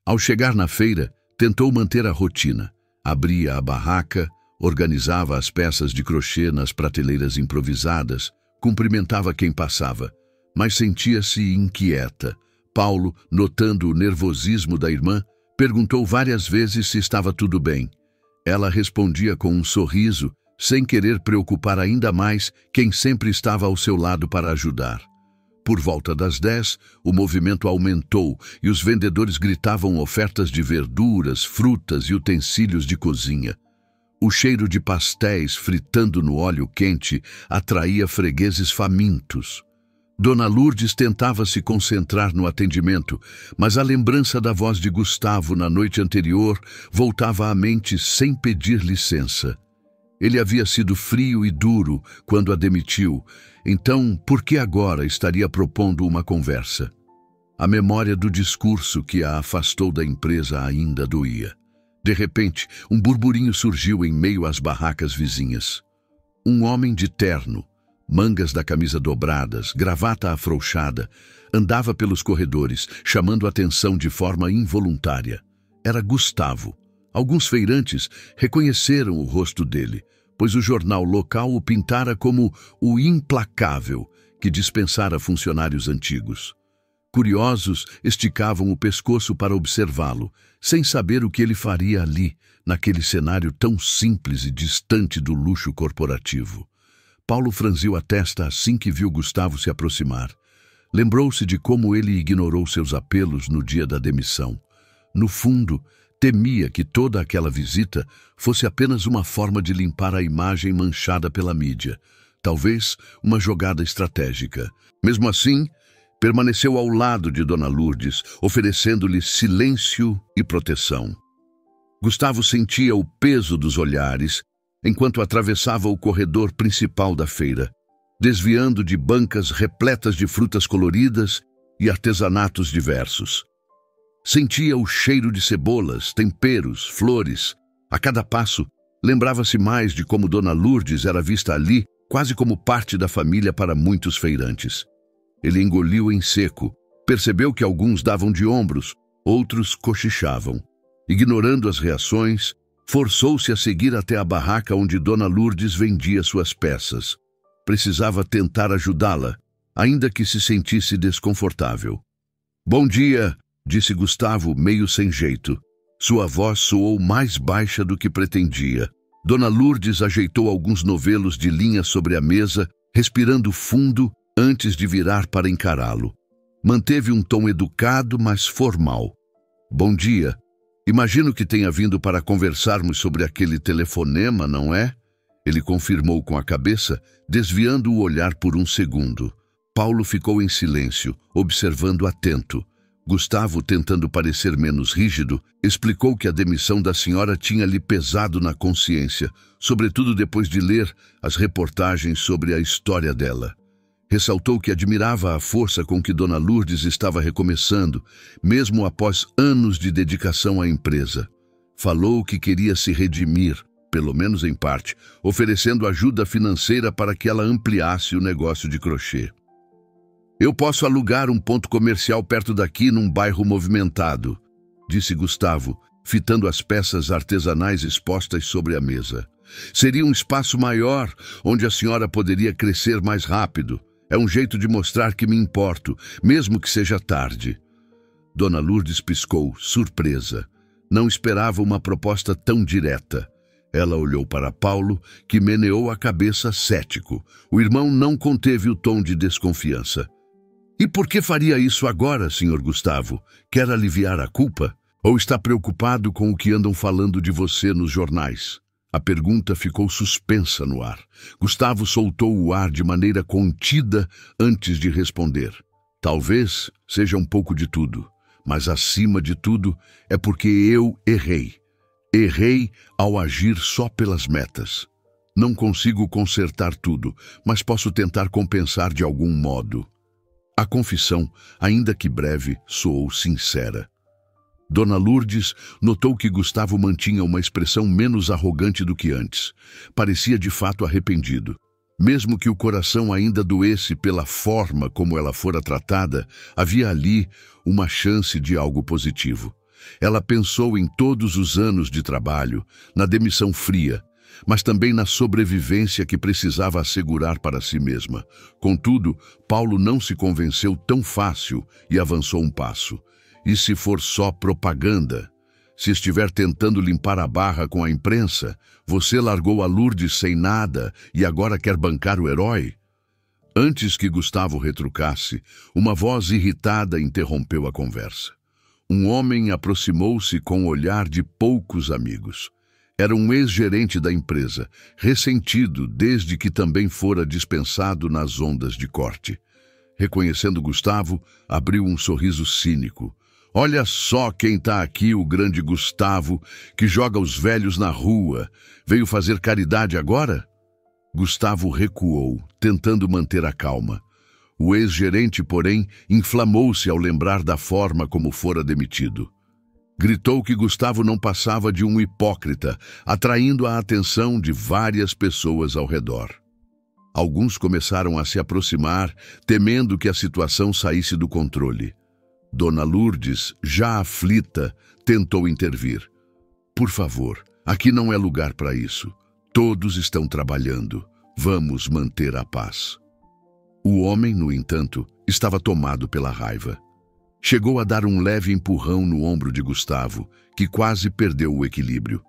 Ao chegar na feira, tentou manter a rotina. Abria a barraca, organizava as peças de crochê nas prateleiras improvisadas, cumprimentava quem passava, mas sentia-se inquieta. Paulo, notando o nervosismo da irmã, perguntou várias vezes se estava tudo bem. Ela respondia com um sorriso, sem querer preocupar ainda mais quem sempre estava ao seu lado para ajudar. Por volta das 10, o movimento aumentou e os vendedores gritavam ofertas de verduras, frutas e utensílios de cozinha. O cheiro de pastéis fritando no óleo quente atraía fregueses famintos. Dona Lourdes tentava se concentrar no atendimento, mas a lembrança da voz de Gustavo na noite anterior voltava à mente sem pedir licença. Ele havia sido frio e duro quando a demitiu, então por que agora estaria propondo uma conversa? A memória do discurso que a afastou da empresa ainda doía. De repente, um burburinho surgiu em meio às barracas vizinhas. Um homem de terno, mangas da camisa dobradas, gravata afrouxada, andava pelos corredores, chamando a atenção de forma involuntária. Era Gustavo. Alguns feirantes reconheceram o rosto dele, pois o jornal local o pintara como o implacável que dispensara funcionários antigos. Curiosos esticavam o pescoço para observá-lo, sem saber o que ele faria ali, naquele cenário tão simples e distante do luxo corporativo. Paulo franziu a testa assim que viu Gustavo se aproximar. Lembrou-se de como ele ignorou seus apelos no dia da demissão. No fundo, temia que toda aquela visita fosse apenas uma forma de limpar a imagem manchada pela mídia. Talvez uma jogada estratégica. Mesmo assim, permaneceu ao lado de Dona Lourdes, oferecendo-lhe silêncio e proteção. Gustavo sentia o peso dos olhares enquanto atravessava o corredor principal da feira, desviando de bancas repletas de frutas coloridas e artesanatos diversos. Sentia o cheiro de cebolas, temperos, flores. A cada passo, lembrava-se mais de como Dona Lourdes era vista ali, quase como parte da família para muitos feirantes. Ele engoliu em seco, percebeu que alguns davam de ombros, outros cochichavam. Ignorando as reações, forçou-se a seguir até a barraca onde Dona Lourdes vendia suas peças. Precisava tentar ajudá-la, ainda que se sentisse desconfortável. "Bom dia", disse Gustavo, meio sem jeito. Sua voz soou mais baixa do que pretendia. Dona Lourdes ajeitou alguns novelos de linha sobre a mesa, respirando fundo antes de virar para encará-lo. Manteve um tom educado, mas formal. "Bom dia. Imagino que tenha vindo para conversarmos sobre aquele telefonema, não é?" Ele confirmou com a cabeça, desviando o olhar por um segundo. Paulo ficou em silêncio, observando atento. Gustavo, tentando parecer menos rígido, explicou que a demissão da senhora tinha lhe pesado na consciência, sobretudo depois de ler as reportagens sobre a história dela. Ressaltou que admirava a força com que Dona Lourdes estava recomeçando, mesmo após anos de dedicação à empresa. Falou que queria se redimir, pelo menos em parte, oferecendo ajuda financeira para que ela ampliasse o negócio de crochê. "Eu posso alugar um ponto comercial perto daqui num bairro movimentado", disse Gustavo, fitando as peças artesanais expostas sobre a mesa. "Seria um espaço maior, onde a senhora poderia crescer mais rápido. É um jeito de mostrar que me importo, mesmo que seja tarde." Dona Lourdes piscou, surpresa. Não esperava uma proposta tão direta. Ela olhou para Paulo, que meneou a cabeça cético. O irmão não conteve o tom de desconfiança. "E por que faria isso agora, Sr. Gustavo? Quer aliviar a culpa? Ou está preocupado com o que andam falando de você nos jornais?" A pergunta ficou suspensa no ar. Gustavo soltou o ar de maneira contida antes de responder. "Talvez seja um pouco de tudo, mas acima de tudo é porque eu errei. Errei ao agir só pelas metas. Não consigo consertar tudo, mas posso tentar compensar de algum modo." A confissão, ainda que breve, soou sincera. Dona Lourdes notou que Gustavo mantinha uma expressão menos arrogante do que antes. Parecia de fato arrependido. Mesmo que o coração ainda doesse pela forma como ela fora tratada, havia ali uma chance de algo positivo. Ela pensou em todos os anos de trabalho, na demissão fria, mas também na sobrevivência que precisava assegurar para si mesma. Contudo, Paulo não se convenceu tão fácil e avançou um passo. "E se for só propaganda? Se estiver tentando limpar a barra com a imprensa, você largou a Lourdes sem nada e agora quer bancar o herói?" Antes que Gustavo retrucasse, uma voz irritada interrompeu a conversa. Um homem aproximou-se com o olhar de poucos amigos. Era um ex-gerente da empresa, ressentido desde que também fora dispensado nas ondas de corte. Reconhecendo Gustavo, abriu um sorriso cínico. Olha só quem está aqui, o grande Gustavo, que joga os velhos na rua. Veio fazer caridade agora? Gustavo recuou, tentando manter a calma. O ex-gerente, porém, inflamou-se ao lembrar da forma como fora demitido. Gritou que Gustavo não passava de um hipócrita, atraindo a atenção de várias pessoas ao redor. Alguns começaram a se aproximar, temendo que a situação saísse do controle. Dona Lourdes, já aflita, tentou intervir. Por favor, aqui não é lugar para isso. Todos estão trabalhando. Vamos manter a paz. O homem, no entanto, estava tomado pela raiva. Chegou a dar um leve empurrão no ombro de Gustavo, que quase perdeu o equilíbrio.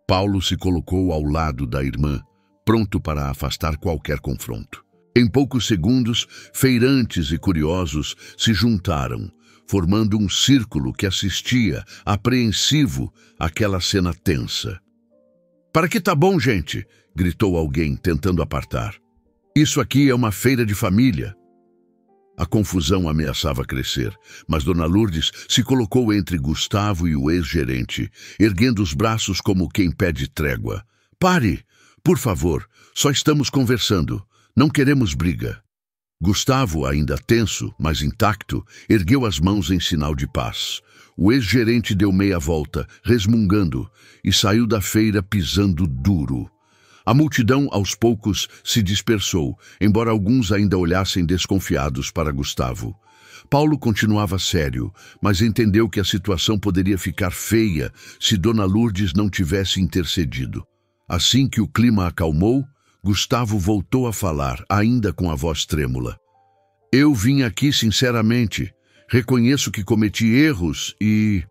Paulo se colocou ao lado da irmã, pronto para afastar qualquer confronto. Em poucos segundos, feirantes e curiosos se juntaram, formando um círculo que assistia, apreensivo, àquela cena tensa. "Para que tá bom, gente?" gritou alguém, tentando apartar. "Isso aqui é uma feira de família." A confusão ameaçava crescer, mas Dona Lourdes se colocou entre Gustavo e o ex-gerente, erguendo os braços como quem pede trégua. "Pare! Por favor, só estamos conversando. Não queremos briga." Gustavo, ainda tenso, mas intacto, ergueu as mãos em sinal de paz. O ex-gerente deu meia volta, resmungando, e saiu da feira pisando duro. A multidão, aos poucos, se dispersou, embora alguns ainda olhassem desconfiados para Gustavo. Paulo continuava sério, mas entendeu que a situação poderia ficar feia se Dona Lourdes não tivesse intercedido. Assim que o clima acalmou, Gustavo voltou a falar, ainda com a voz trêmula. "Eu vim aqui sinceramente. Reconheço que cometi erros e,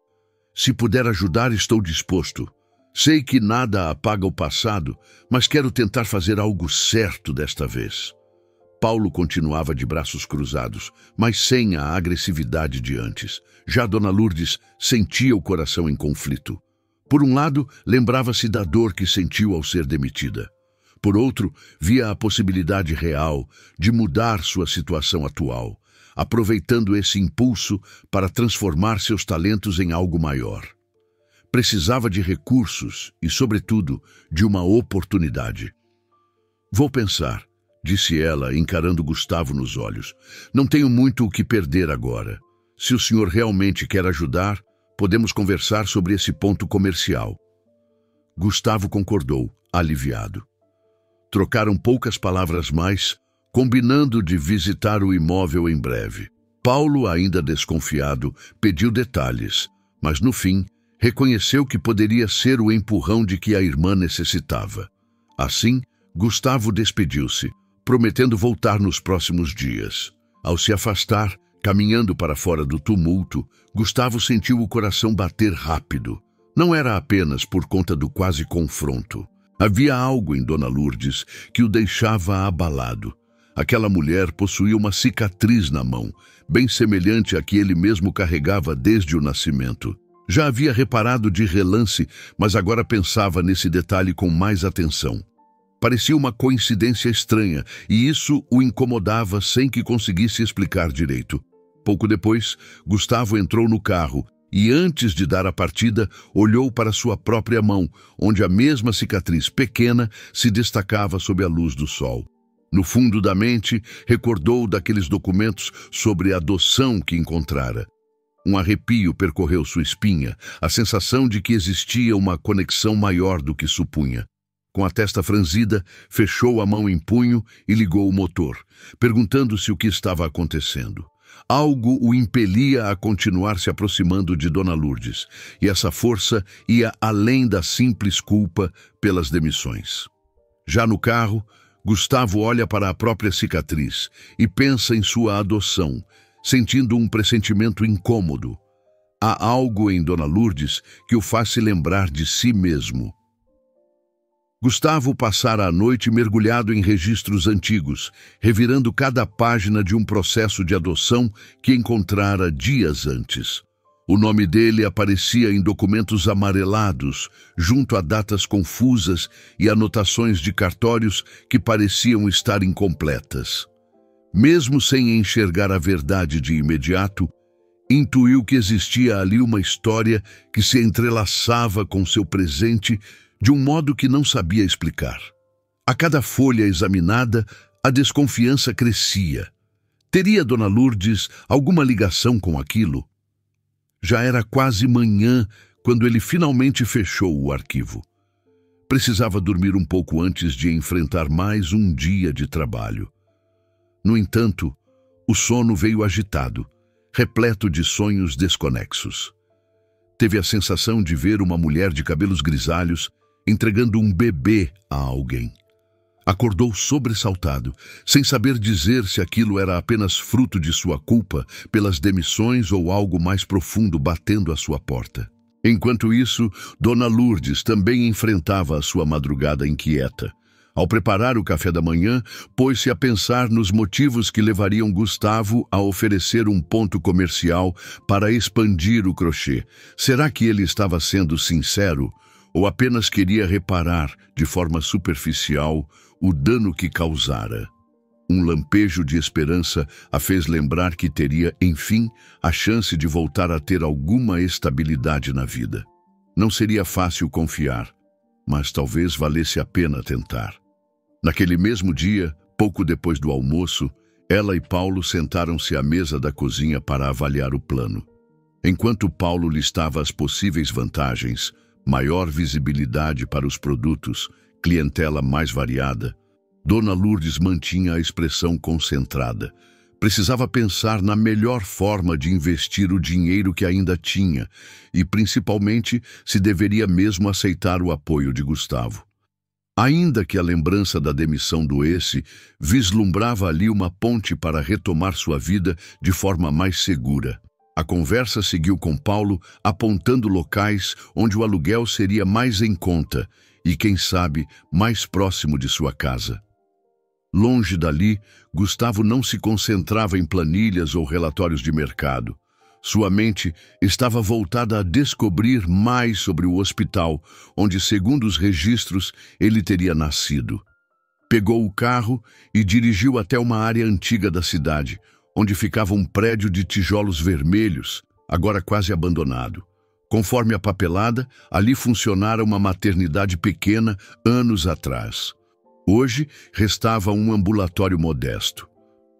se puder ajudar, estou disposto. Sei que nada apaga o passado, mas quero tentar fazer algo certo desta vez." Paulo continuava de braços cruzados, mas sem a agressividade de antes. Já Dona Lourdes sentia o coração em conflito. Por um lado, lembrava-se da dor que sentiu ao ser demitida. Por outro, via a possibilidade real de mudar sua situação atual, aproveitando esse impulso para transformar seus talentos em algo maior. Precisava de recursos e, sobretudo, de uma oportunidade. "Vou pensar", disse ela, encarando Gustavo nos olhos. "Não tenho muito o que perder agora. Se o senhor realmente quer ajudar, podemos conversar sobre esse ponto comercial." Gustavo concordou, aliviado. Trocaram poucas palavras mais, combinando de visitar o imóvel em breve. Paulo, ainda desconfiado, pediu detalhes, mas no fim, reconheceu que poderia ser o empurrão de que a irmã necessitava. Assim, Gustavo despediu-se, prometendo voltar nos próximos dias. Ao se afastar, caminhando para fora do tumulto, Gustavo sentiu o coração bater rápido. Não era apenas por conta do quase confronto. Havia algo em Dona Lourdes que o deixava abalado. Aquela mulher possuía uma cicatriz na mão, bem semelhante à que ele mesmo carregava desde o nascimento. Já havia reparado de relance, mas agora pensava nesse detalhe com mais atenção. Parecia uma coincidência estranha, e isso o incomodava sem que conseguisse explicar direito. Pouco depois, Gustavo entrou no carro e, antes de dar a partida, olhou para sua própria mão, onde a mesma cicatriz pequena se destacava sob a luz do sol. No fundo da mente, recordou daqueles documentos sobre adoção que encontrara. Um arrepio percorreu sua espinha, a sensação de que existia uma conexão maior do que supunha. Com a testa franzida, fechou a mão em punho e ligou o motor, perguntando-se o que estava acontecendo. Algo o impelia a continuar se aproximando de Dona Lourdes, e essa força ia além da simples culpa pelas demissões. Já no carro, Gustavo olha para a própria cicatriz e pensa em sua adoção, sentindo um pressentimento incômodo. Há algo em Dona Lourdes que o faz se lembrar de si mesmo. Gustavo passara a noite mergulhado em registros antigos, revirando cada página de um processo de adoção que encontrara dias antes. O nome dele aparecia em documentos amarelados, junto a datas confusas e anotações de cartórios que pareciam estar incompletas. Mesmo sem enxergar a verdade de imediato, intuiu que existia ali uma história que se entrelaçava com seu presente de um modo que não sabia explicar. A cada folha examinada, a desconfiança crescia. Teria Dona Lourdes alguma ligação com aquilo? Já era quase manhã quando ele finalmente fechou o arquivo. Precisava dormir um pouco antes de enfrentar mais um dia de trabalho. No entanto, o sono veio agitado, repleto de sonhos desconexos. Teve a sensação de ver uma mulher de cabelos grisalhos entregando um bebê a alguém. Acordou sobressaltado, sem saber dizer se aquilo era apenas fruto de sua culpa pelas demissões ou algo mais profundo batendo à sua porta. Enquanto isso, Dona Lourdes também enfrentava a sua madrugada inquieta. Ao preparar o café da manhã, pôs-se a pensar nos motivos que levariam Gustavo a oferecer um ponto comercial para expandir o crochê. Será que ele estava sendo sincero ou apenas queria reparar, de forma superficial, o dano que causara? Um lampejo de esperança a fez lembrar que teria, enfim, a chance de voltar a ter alguma estabilidade na vida. Não seria fácil confiar, mas talvez valesse a pena tentar. Naquele mesmo dia, pouco depois do almoço, ela e Paulo sentaram-se à mesa da cozinha para avaliar o plano. Enquanto Paulo listava as possíveis vantagens, maior visibilidade para os produtos, clientela mais variada, Dona Lourdes mantinha a expressão concentrada. Precisava pensar na melhor forma de investir o dinheiro que ainda tinha e, principalmente, se deveria mesmo aceitar o apoio de Gustavo. Ainda que a lembrança da demissão doesse, vislumbrava ali uma ponte para retomar sua vida de forma mais segura. A conversa seguiu com Paulo, apontando locais onde o aluguel seria mais em conta e, quem sabe, mais próximo de sua casa. Longe dali, Gustavo não se concentrava em planilhas ou relatórios de mercado. Sua mente estava voltada a descobrir mais sobre o hospital, onde, segundo os registros, ele teria nascido. Pegou o carro e dirigiu até uma área antiga da cidade, onde ficava um prédio de tijolos vermelhos, agora quase abandonado. Conforme a papelada, ali funcionara uma maternidade pequena anos atrás. Hoje, restava um ambulatório modesto.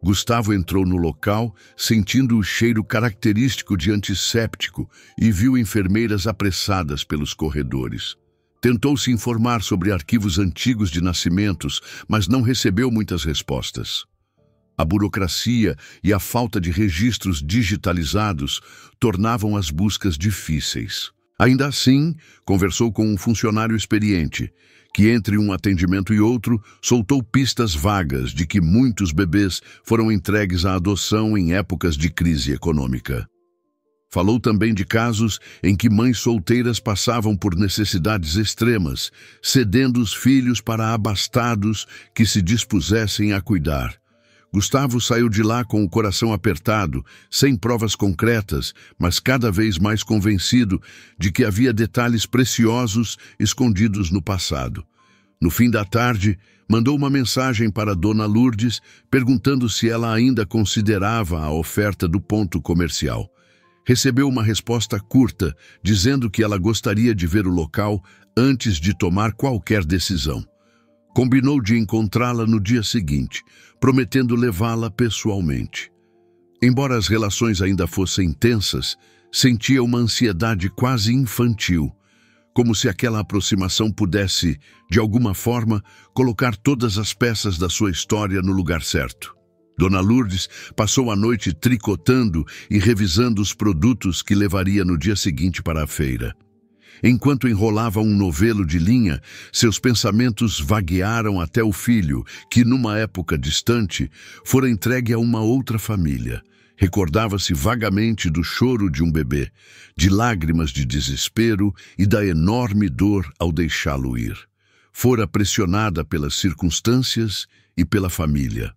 Gustavo entrou no local, sentindo o cheiro característico de antisséptico e viu enfermeiras apressadas pelos corredores. Tentou se informar sobre arquivos antigos de nascimentos, mas não recebeu muitas respostas. A burocracia e a falta de registros digitalizados tornavam as buscas difíceis. Ainda assim, conversou com um funcionário experiente, que entre um atendimento e outro soltou pistas vagas de que muitos bebês foram entregues à adoção em épocas de crise econômica. Falou também de casos em que mães solteiras passavam por necessidades extremas, cedendo os filhos para abastados que se dispusessem a cuidar. Gustavo saiu de lá com o coração apertado, sem provas concretas, mas cada vez mais convencido de que havia detalhes preciosos escondidos no passado. No fim da tarde, mandou uma mensagem para Dona Lourdes, perguntando se ela ainda considerava a oferta do ponto comercial. Recebeu uma resposta curta, dizendo que ela gostaria de ver o local antes de tomar qualquer decisão. Combinou de encontrá-la no dia seguinte, prometendo levá-la pessoalmente. Embora as relações ainda fossem tensas, sentia uma ansiedade quase infantil, como se aquela aproximação pudesse, de alguma forma, colocar todas as peças da sua história no lugar certo. Dona Lourdes passou a noite tricotando e revisando os produtos que levaria no dia seguinte para a feira. Enquanto enrolava um novelo de linha, seus pensamentos vaguearam até o filho, que, numa época distante, fora entregue a uma outra família. Recordava-se vagamente do choro de um bebê, de lágrimas de desespero e da enorme dor ao deixá-lo ir. Fora pressionada pelas circunstâncias e pela família.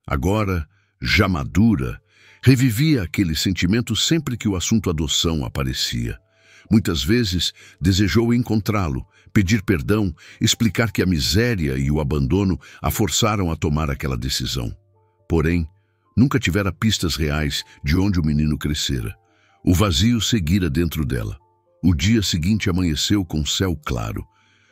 Agora, já madura, Revivia aquele sentimento sempre que o assunto adoção aparecia. Muitas vezes desejou encontrá-lo, pedir perdão, explicar que a miséria e o abandono a forçaram a tomar aquela decisão. Porém, nunca tivera pistas reais de onde o menino crescera. O vazio seguira dentro dela. O dia seguinte amanheceu com céu claro.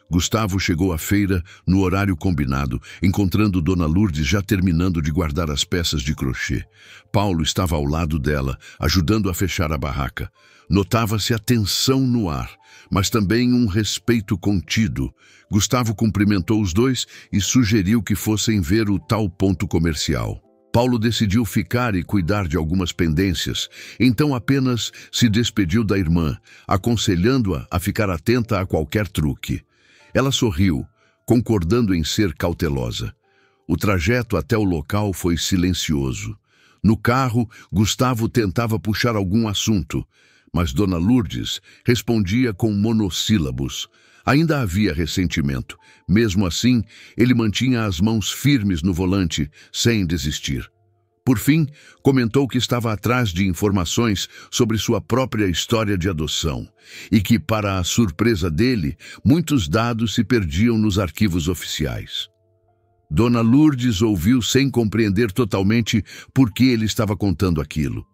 Gustavo chegou à feira no horário combinado, encontrando Dona Lourdes já terminando de guardar as peças de crochê. Paulo estava ao lado dela, ajudando a fechar a barraca. Notava-se a tensão no ar, mas também um respeito contido. Gustavo cumprimentou os dois e sugeriu que fossem ver o tal ponto comercial. Paulo decidiu ficar e cuidar de algumas pendências, então apenas se despediu da irmã, aconselhando-a a ficar atenta a qualquer truque. Ela sorriu, concordando em ser cautelosa. O trajeto até o local foi silencioso. No carro, Gustavo tentava puxar algum assunto, mas Dona Lourdes respondia com monossílabos. Ainda havia ressentimento. Mesmo assim, ele mantinha as mãos firmes no volante, sem desistir. Por fim, comentou que estava atrás de informações sobre sua própria história de adoção e que, para a surpresa dele, muitos dados se perdiam nos arquivos oficiais. Dona Lourdes ouviu sem compreender totalmente por que ele estava contando aquilo.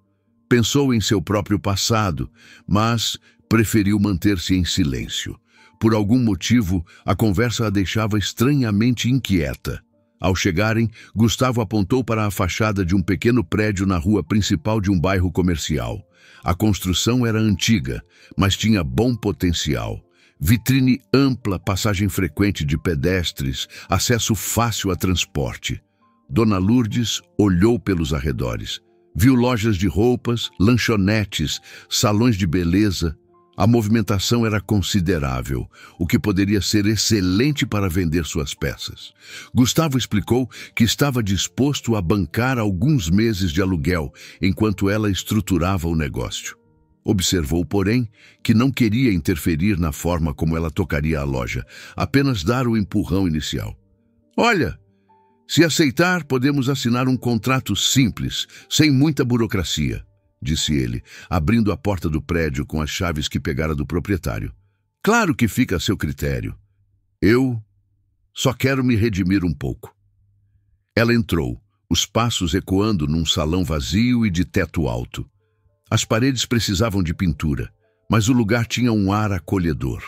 Pensou em seu próprio passado, mas preferiu manter-se em silêncio. Por algum motivo, a conversa a deixava estranhamente inquieta. Ao chegarem, Gustavo apontou para a fachada de um pequeno prédio na rua principal de um bairro comercial. A construção era antiga, mas tinha bom potencial. Vitrine ampla, passagem frequente de pedestres, acesso fácil a transporte. Dona Lourdes olhou pelos arredores. Viu lojas de roupas, lanchonetes, salões de beleza. A movimentação era considerável, o que poderia ser excelente para vender suas peças. Gustavo explicou que estava disposto a bancar alguns meses de aluguel, enquanto ela estruturava o negócio. Observou, porém, que não queria interferir na forma como ela tocaria a loja, apenas dar o empurrão inicial. "Olha, se aceitar, podemos assinar um contrato simples, sem muita burocracia", disse ele, abrindo a porta do prédio com as chaves que pegara do proprietário. "Claro que fica a seu critério. Eu só quero me redimir um pouco." Ela entrou, os passos ecoando num salão vazio e de teto alto. As paredes precisavam de pintura, mas o lugar tinha um ar acolhedor.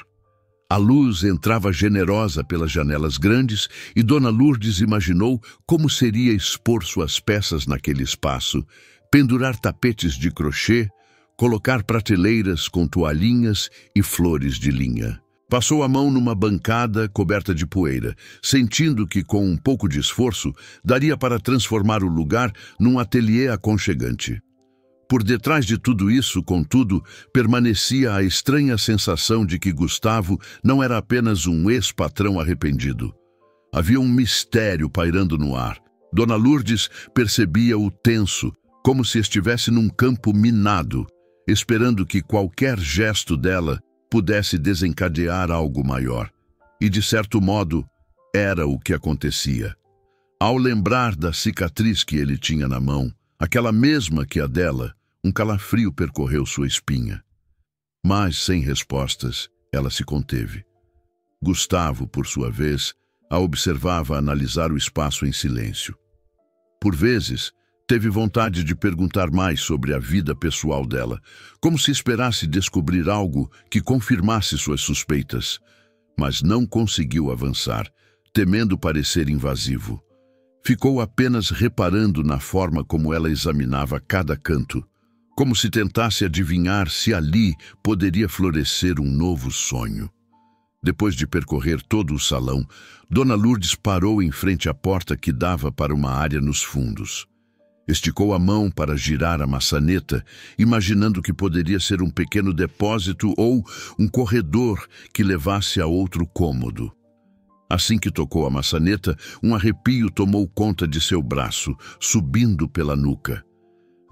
A luz entrava generosa pelas janelas grandes e Dona Lourdes imaginou como seria expor suas peças naquele espaço, pendurar tapetes de crochê, colocar prateleiras com toalhinhas e flores de linha. Passou a mão numa bancada coberta de poeira, sentindo que, com um pouco de esforço, daria para transformar o lugar num ateliê aconchegante. Por detrás de tudo isso, contudo, permanecia a estranha sensação de que Gustavo não era apenas um ex-patrão arrependido. Havia um mistério pairando no ar. Dona Lourdes percebia o tenso, como se estivesse num campo minado, esperando que qualquer gesto dela pudesse desencadear algo maior. E, de certo modo, era o que acontecia. Ao lembrar da cicatriz que ele tinha na mão, aquela mesma que a dela, um calafrio percorreu sua espinha. Mas, sem respostas, ela se conteve. Gustavo, por sua vez, a observava analisar o espaço em silêncio. Por vezes, teve vontade de perguntar mais sobre a vida pessoal dela, como se esperasse descobrir algo que confirmasse suas suspeitas, mas não conseguiu avançar, temendo parecer invasivo. Ficou apenas reparando na forma como ela examinava cada canto, como se tentasse adivinhar se ali poderia florescer um novo sonho. Depois de percorrer todo o salão, Dona Lourdes parou em frente à porta que dava para uma área nos fundos. Esticou a mão para girar a maçaneta, imaginando que poderia ser um pequeno depósito ou um corredor que levasse a outro cômodo. Assim que tocou a maçaneta, um arrepio tomou conta de seu braço, subindo pela nuca.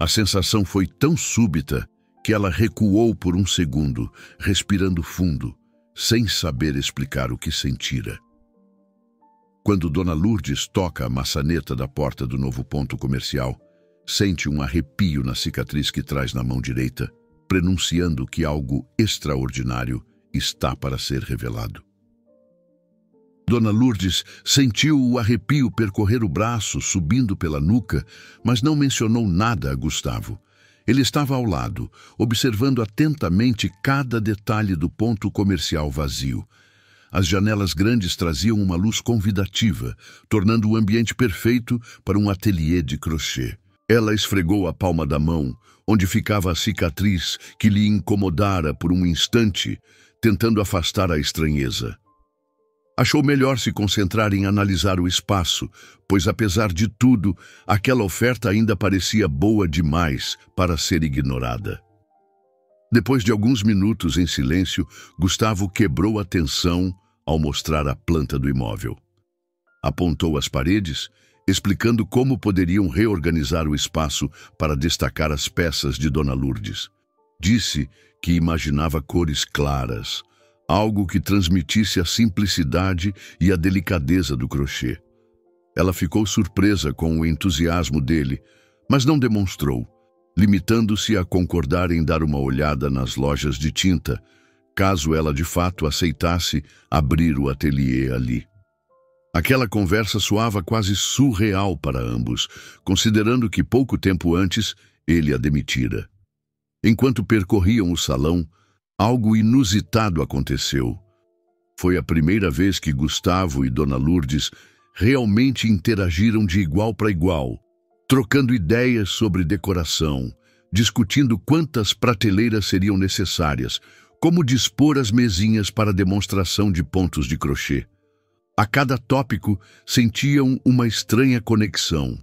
A sensação foi tão súbita que ela recuou por um segundo, respirando fundo, sem saber explicar o que sentira. Quando Dona Lourdes toca a maçaneta da porta do novo ponto comercial, Sente um arrepio na cicatriz que traz na mão direita, prenunciando que algo extraordinário está para ser revelado. Dona Lourdes sentiu o arrepio percorrer o braço, subindo pela nuca, mas não mencionou nada a Gustavo. Ele estava ao lado, observando atentamente cada detalhe do ponto comercial vazio. As janelas grandes traziam uma luz convidativa, tornando o ambiente perfeito para um ateliê de crochê. Ela esfregou a palma da mão, onde ficava a cicatriz que lhe incomodara por um instante, tentando afastar a estranheza. Achou melhor se concentrar em analisar o espaço, pois apesar de tudo, aquela oferta ainda parecia boa demais para ser ignorada. Depois de alguns minutos em silêncio, Gustavo quebrou a tensão ao mostrar a planta do imóvel. Apontou as paredes, explicando como poderiam reorganizar o espaço para destacar as peças de Dona Lourdes. Disse que imaginava cores claras, algo que transmitisse a simplicidade e a delicadeza do crochê. Ela ficou surpresa com o entusiasmo dele, mas não demonstrou, limitando-se a concordar em dar uma olhada nas lojas de tinta, caso ela de fato aceitasse abrir o ateliê ali. Aquela conversa soava quase surreal para ambos, considerando que pouco tempo antes ele a demitira. Enquanto percorriam o salão, algo inusitado aconteceu. Foi a primeira vez que Gustavo e Dona Lourdes realmente interagiram de igual para igual, trocando ideias sobre decoração, discutindo quantas prateleiras seriam necessárias, como dispor as mesinhas para demonstração de pontos de crochê. A cada tópico sentiam uma estranha conexão,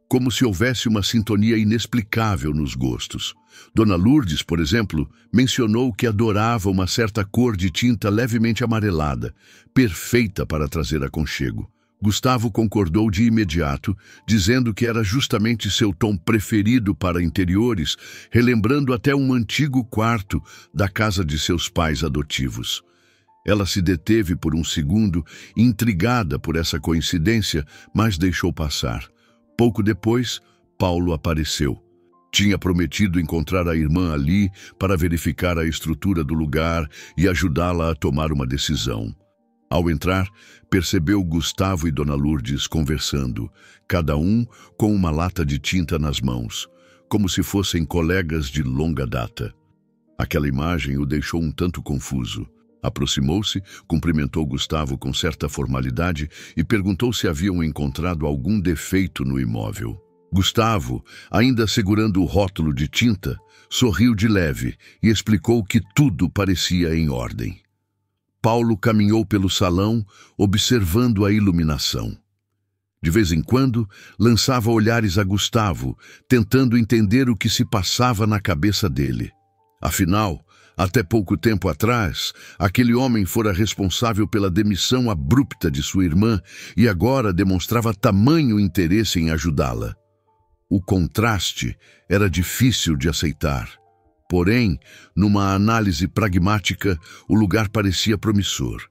como se houvesse uma sintonia inexplicável nos gostos. Dona Lourdes, por exemplo, mencionou que adorava uma certa cor de tinta levemente amarelada, perfeita para trazer aconchego. Gustavo concordou de imediato, dizendo que era justamente seu tom preferido para interiores, relembrando até um antigo quarto da casa de seus pais adotivos. Ela se deteve por um segundo, intrigada por essa coincidência, mas deixou passar. Pouco depois, Paulo apareceu. Tinha prometido encontrar a irmã ali para verificar a estrutura do lugar e ajudá-la a tomar uma decisão. Ao entrar, percebeu Gustavo e Dona Lourdes conversando, cada um com uma lata de tinta nas mãos, como se fossem colegas de longa data. Aquela imagem o deixou um tanto confuso. Aproximou-se, cumprimentou Gustavo com certa formalidade e perguntou se haviam encontrado algum defeito no imóvel. Gustavo, ainda segurando o rótulo de tinta, sorriu de leve e explicou que tudo parecia em ordem. Paulo caminhou pelo salão, observando a iluminação. De vez em quando, lançava olhares a Gustavo, tentando entender o que se passava na cabeça dele. Afinal, até pouco tempo atrás, aquele homem fora responsável pela demissão abrupta de sua irmã e agora demonstrava tamanho interesse em ajudá-la. O contraste era difícil de aceitar. Porém, numa análise pragmática, o lugar parecia promissor.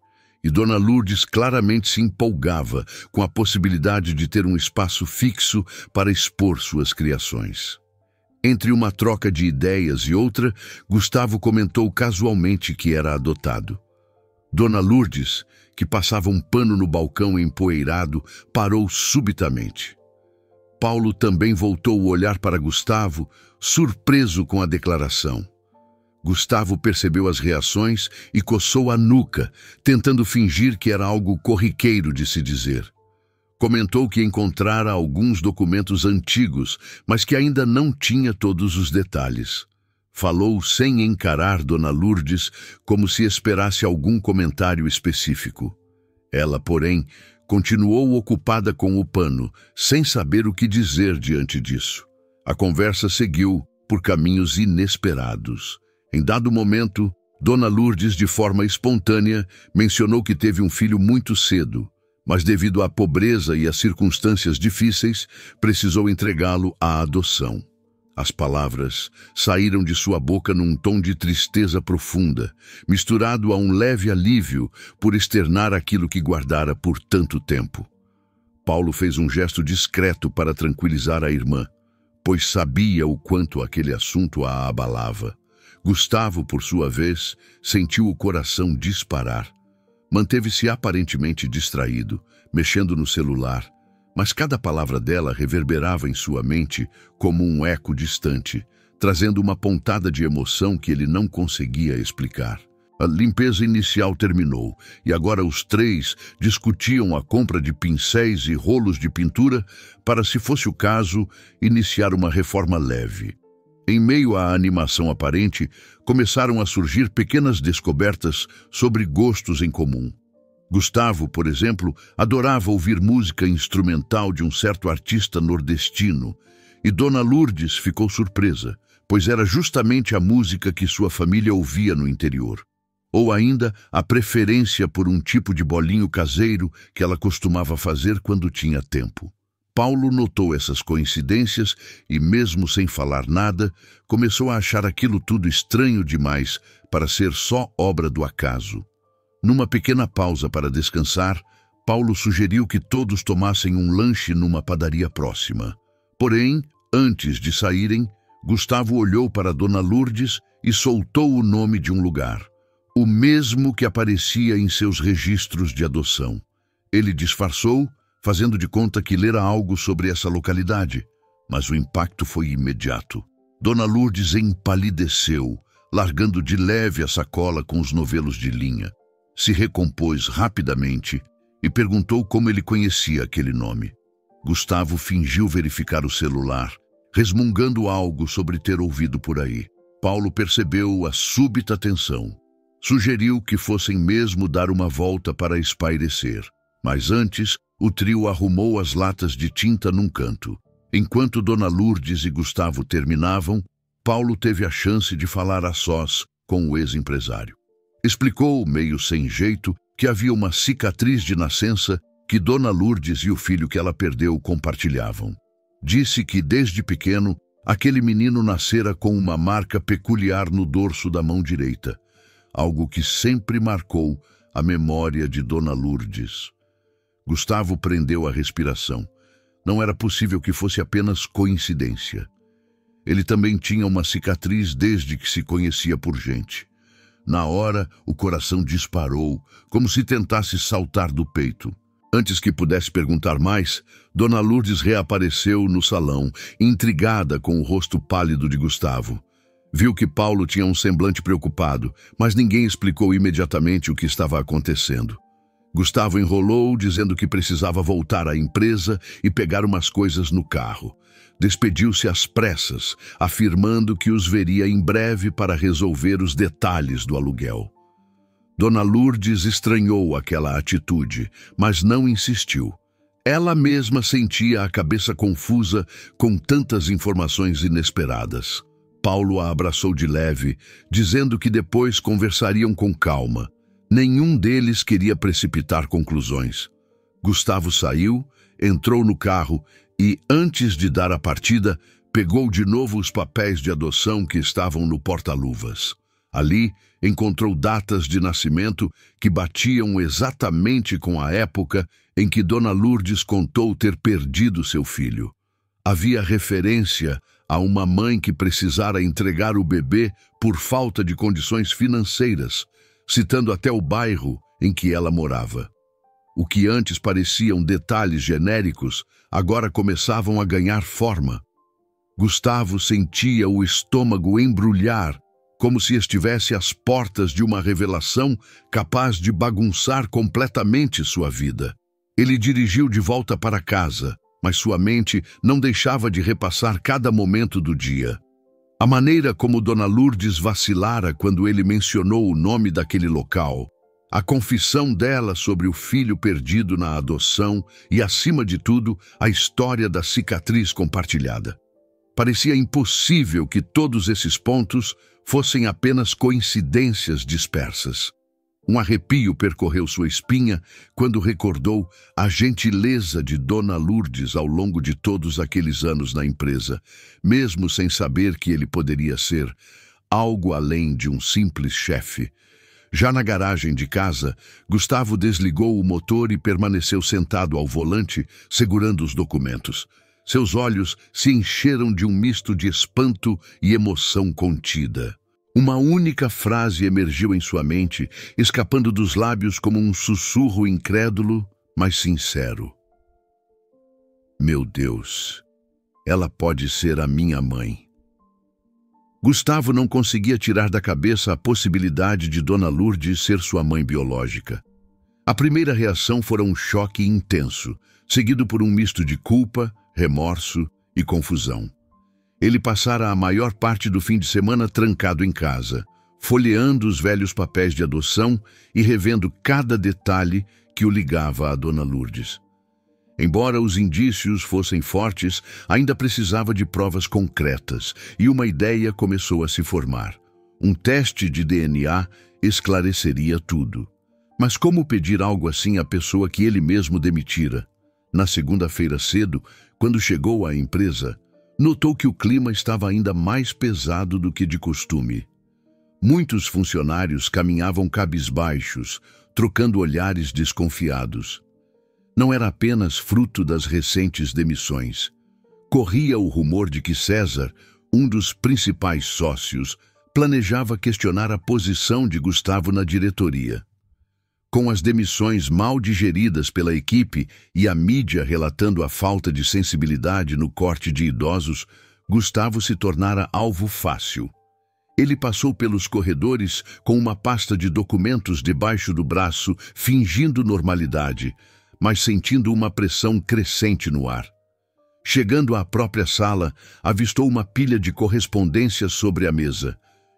E Dona Lourdes claramente se empolgava com a possibilidade de ter um espaço fixo para expor suas criações. Entre uma troca de ideias e outra, Gustavo comentou casualmente que era adotado. Dona Lourdes, que passava um pano no balcão empoeirado, parou subitamente. Paulo também voltou o olhar para Gustavo, surpreso com a declaração. Gustavo percebeu as reações e coçou a nuca, tentando fingir que era algo corriqueiro de se dizer. Comentou que encontrara alguns documentos antigos, mas que ainda não tinha todos os detalhes. Falou sem encarar Dona Lourdes, como se esperasse algum comentário específico. Ela, porém, continuou ocupada com o pano, sem saber o que dizer diante disso. A conversa seguiu por caminhos inesperados. Em dado momento, Dona Lourdes, de forma espontânea, mencionou que teve um filho muito cedo, mas devido à pobreza e às circunstâncias difíceis, precisou entregá-lo à adoção. As palavras saíram de sua boca num tom de tristeza profunda, misturado a um leve alívio por externar aquilo que guardara por tanto tempo. Paulo fez um gesto discreto para tranquilizar a irmã. pois sabia o quanto aquele assunto a abalava. Gustavo, por sua vez, sentiu o coração disparar. Manteve-se aparentemente distraído, mexendo no celular, mas cada palavra dela reverberava em sua mente como um eco distante, trazendo uma pontada de emoção que ele não conseguia explicar. A limpeza inicial terminou, e agora os três discutiam a compra de pincéis e rolos de pintura para, se fosse o caso, iniciar uma reforma leve. Em meio à animação aparente, começaram a surgir pequenas descobertas sobre gostos em comum. Gustavo, por exemplo, adorava ouvir música instrumental de um certo artista nordestino, e Dona Lourdes ficou surpresa, pois era justamente a música que sua família ouvia no interior. Ou ainda a preferência por um tipo de bolinho caseiro que ela costumava fazer quando tinha tempo. Paulo notou essas coincidências e, mesmo sem falar nada, começou a achar aquilo tudo estranho demais para ser só obra do acaso. Numa pequena pausa para descansar, Paulo sugeriu que todos tomassem um lanche numa padaria próxima. Porém, antes de saírem, Gustavo olhou para Dona Lourdes e soltou o nome de um lugar, o mesmo que aparecia em seus registros de adoção. Ele disfarçou, fazendo de conta que lera algo sobre essa localidade, mas o impacto foi imediato. Dona Lourdes empalideceu, largando de leve a sacola com os novelos de linha. Se recompôs rapidamente e perguntou como ele conhecia aquele nome. Gustavo fingiu verificar o celular, resmungando algo sobre ter ouvido por aí. Paulo percebeu a súbita tensão. Sugeriu que fossem mesmo dar uma volta para espairecer. Mas antes, o trio arrumou as latas de tinta num canto. Enquanto Dona Lourdes e Gustavo terminavam, Paulo teve a chance de falar a sós com o ex-empresário. Explicou, meio sem jeito, que havia uma cicatriz de nascença que Dona Lourdes e o filho que ela perdeu compartilhavam. Disse que, desde pequeno, aquele menino nascera com uma marca peculiar no dorso da mão direita, algo que sempre marcou a memória de Dona Lourdes. Gustavo prendeu a respiração. Não era possível que fosse apenas coincidência. Ele também tinha uma cicatriz desde que se conhecia por gente. Na hora, o coração disparou, como se tentasse saltar do peito. Antes que pudesse perguntar mais, Dona Lourdes reapareceu no salão, intrigada com o rosto pálido de Gustavo. Viu que Paulo tinha um semblante preocupado, mas ninguém explicou imediatamente o que estava acontecendo. Gustavo enrolou, dizendo que precisava voltar à empresa e pegar umas coisas no carro. Despediu-se às pressas, afirmando que os veria em breve para resolver os detalhes do aluguel. Dona Lourdes estranhou aquela atitude, mas não insistiu. Ela mesma sentia a cabeça confusa com tantas informações inesperadas. Paulo a abraçou de leve, dizendo que depois conversariam com calma. Nenhum deles queria precipitar conclusões. Gustavo saiu, entrou no carro e, antes de dar a partida, pegou de novo os papéis de adoção que estavam no porta-luvas. Ali, encontrou datas de nascimento que batiam exatamente com a época em que Dona Lourdes contou ter perdido seu filho. Havia referência a uma mãe que precisara entregar o bebê por falta de condições financeiras, citando até o bairro em que ela morava. O que antes pareciam detalhes genéricos, agora começavam a ganhar forma. Gustavo sentia o estômago embrulhar, como se estivesse às portas de uma revelação capaz de bagunçar completamente sua vida. Ele dirigiu de volta para casa, mas sua mente não deixava de repassar cada momento do dia. A maneira como Dona Lourdes vacilara quando ele mencionou o nome daquele local, a confissão dela sobre o filho perdido na adoção e, acima de tudo, a história da cicatriz compartilhada. Parecia impossível que todos esses pontos fossem apenas coincidências dispersas. Um arrepio percorreu sua espinha quando recordou a gentileza de Dona Lourdes ao longo de todos aqueles anos na empresa, mesmo sem saber que ele poderia ser algo além de um simples chefe. Já na garagem de casa, Gustavo desligou o motor e permaneceu sentado ao volante, segurando os documentos. Seus olhos se encheram de um misto de espanto e emoção contida. Uma única frase emergiu em sua mente, escapando dos lábios como um sussurro incrédulo, mas sincero. Meu Deus, ela pode ser a minha mãe. Gustavo não conseguia tirar da cabeça a possibilidade de Dona Lourdes ser sua mãe biológica. A primeira reação fora um choque intenso, seguido por um misto de culpa, remorso e confusão. Ele passara a maior parte do fim de semana trancado em casa, folheando os velhos papéis de adoção e revendo cada detalhe que o ligava à Dona Lourdes. Embora os indícios fossem fortes, ainda precisava de provas concretas, e uma ideia começou a se formar. Um teste de DNA esclareceria tudo. Mas como pedir algo assim à pessoa que ele mesmo demitira? Na segunda-feira cedo, quando chegou à empresa, notou que o clima estava ainda mais pesado do que de costume. Muitos funcionários caminhavam cabisbaixos, trocando olhares desconfiados. Não era apenas fruto das recentes demissões. Corria o rumor de que César, um dos principais sócios, planejava questionar a posição de Gustavo na diretoria. Com as demissões mal digeridas pela equipe e a mídia relatando a falta de sensibilidade no corte de idosos, Gustavo se tornara alvo fácil. Ele passou pelos corredores com uma pasta de documentos debaixo do braço, fingindo normalidade, mas sentindo uma pressão crescente no ar. Chegando à própria sala, avistou uma pilha de correspondências sobre a mesa.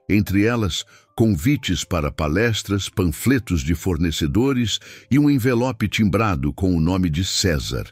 Entre elas, convites para palestras, panfletos de fornecedores e um envelope timbrado com o nome de César.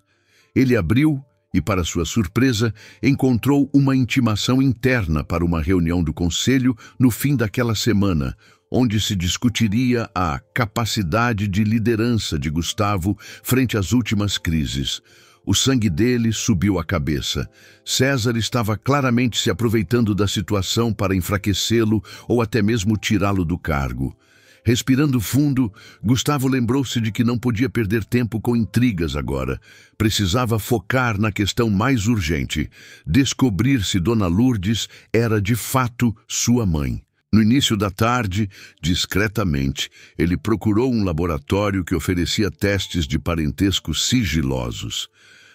Ele abriu e, para sua surpresa, encontrou uma intimação interna para uma reunião do conselho no fim daquela semana, onde se discutiria a capacidade de liderança de Gustavo frente às últimas crises. O sangue dele subiu à cabeça. César estava claramente se aproveitando da situação para enfraquecê-lo ou até mesmo tirá-lo do cargo. Respirando fundo, Gustavo lembrou-se de que não podia perder tempo com intrigas agora. Precisava focar na questão mais urgente: descobrir se Dona Lourdes era de fato sua mãe. No início da tarde, discretamente, ele procurou um laboratório que oferecia testes de parentesco sigilosos.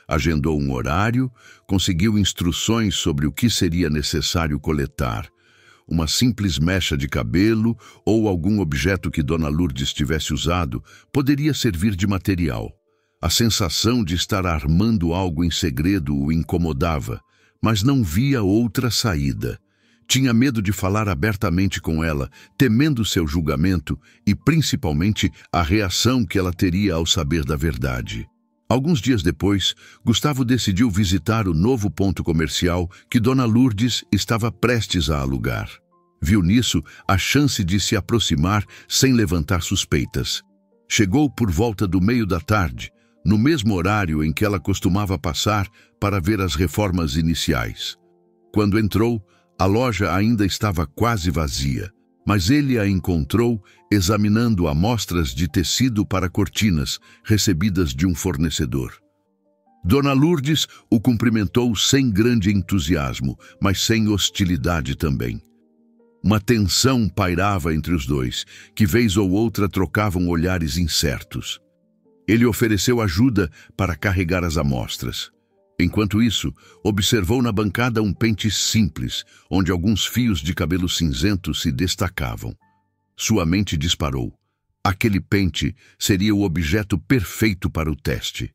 Agendou um horário, conseguiu instruções sobre o que seria necessário coletar. Uma simples mecha de cabelo ou algum objeto que Dona Lourdes tivesse usado poderia servir de material. A sensação de estar armando algo em segredo o incomodava, mas não via outra saída. Tinha medo de falar abertamente com ela, temendo seu julgamento e, principalmente, a reação que ela teria ao saber da verdade. Alguns dias depois, Gustavo decidiu visitar o novo ponto comercial que Dona Lourdes estava prestes a alugar. Viu nisso a chance de se aproximar sem levantar suspeitas. Chegou por volta do meio da tarde, no mesmo horário em que ela costumava passar para ver as reformas iniciais. Quando entrou, a loja ainda estava quase vazia, mas ele a encontrou examinando amostras de tecido para cortinas recebidas de um fornecedor. Dona Lourdes o cumprimentou sem grande entusiasmo, mas sem hostilidade também. Uma tensão pairava entre os dois, que vez ou outra trocavam olhares incertos. Ele ofereceu ajuda para carregar as amostras. Enquanto isso, observou na bancada um pente simples, onde alguns fios de cabelo cinzento se destacavam. Sua mente disparou. Aquele pente seria o objeto perfeito para o teste.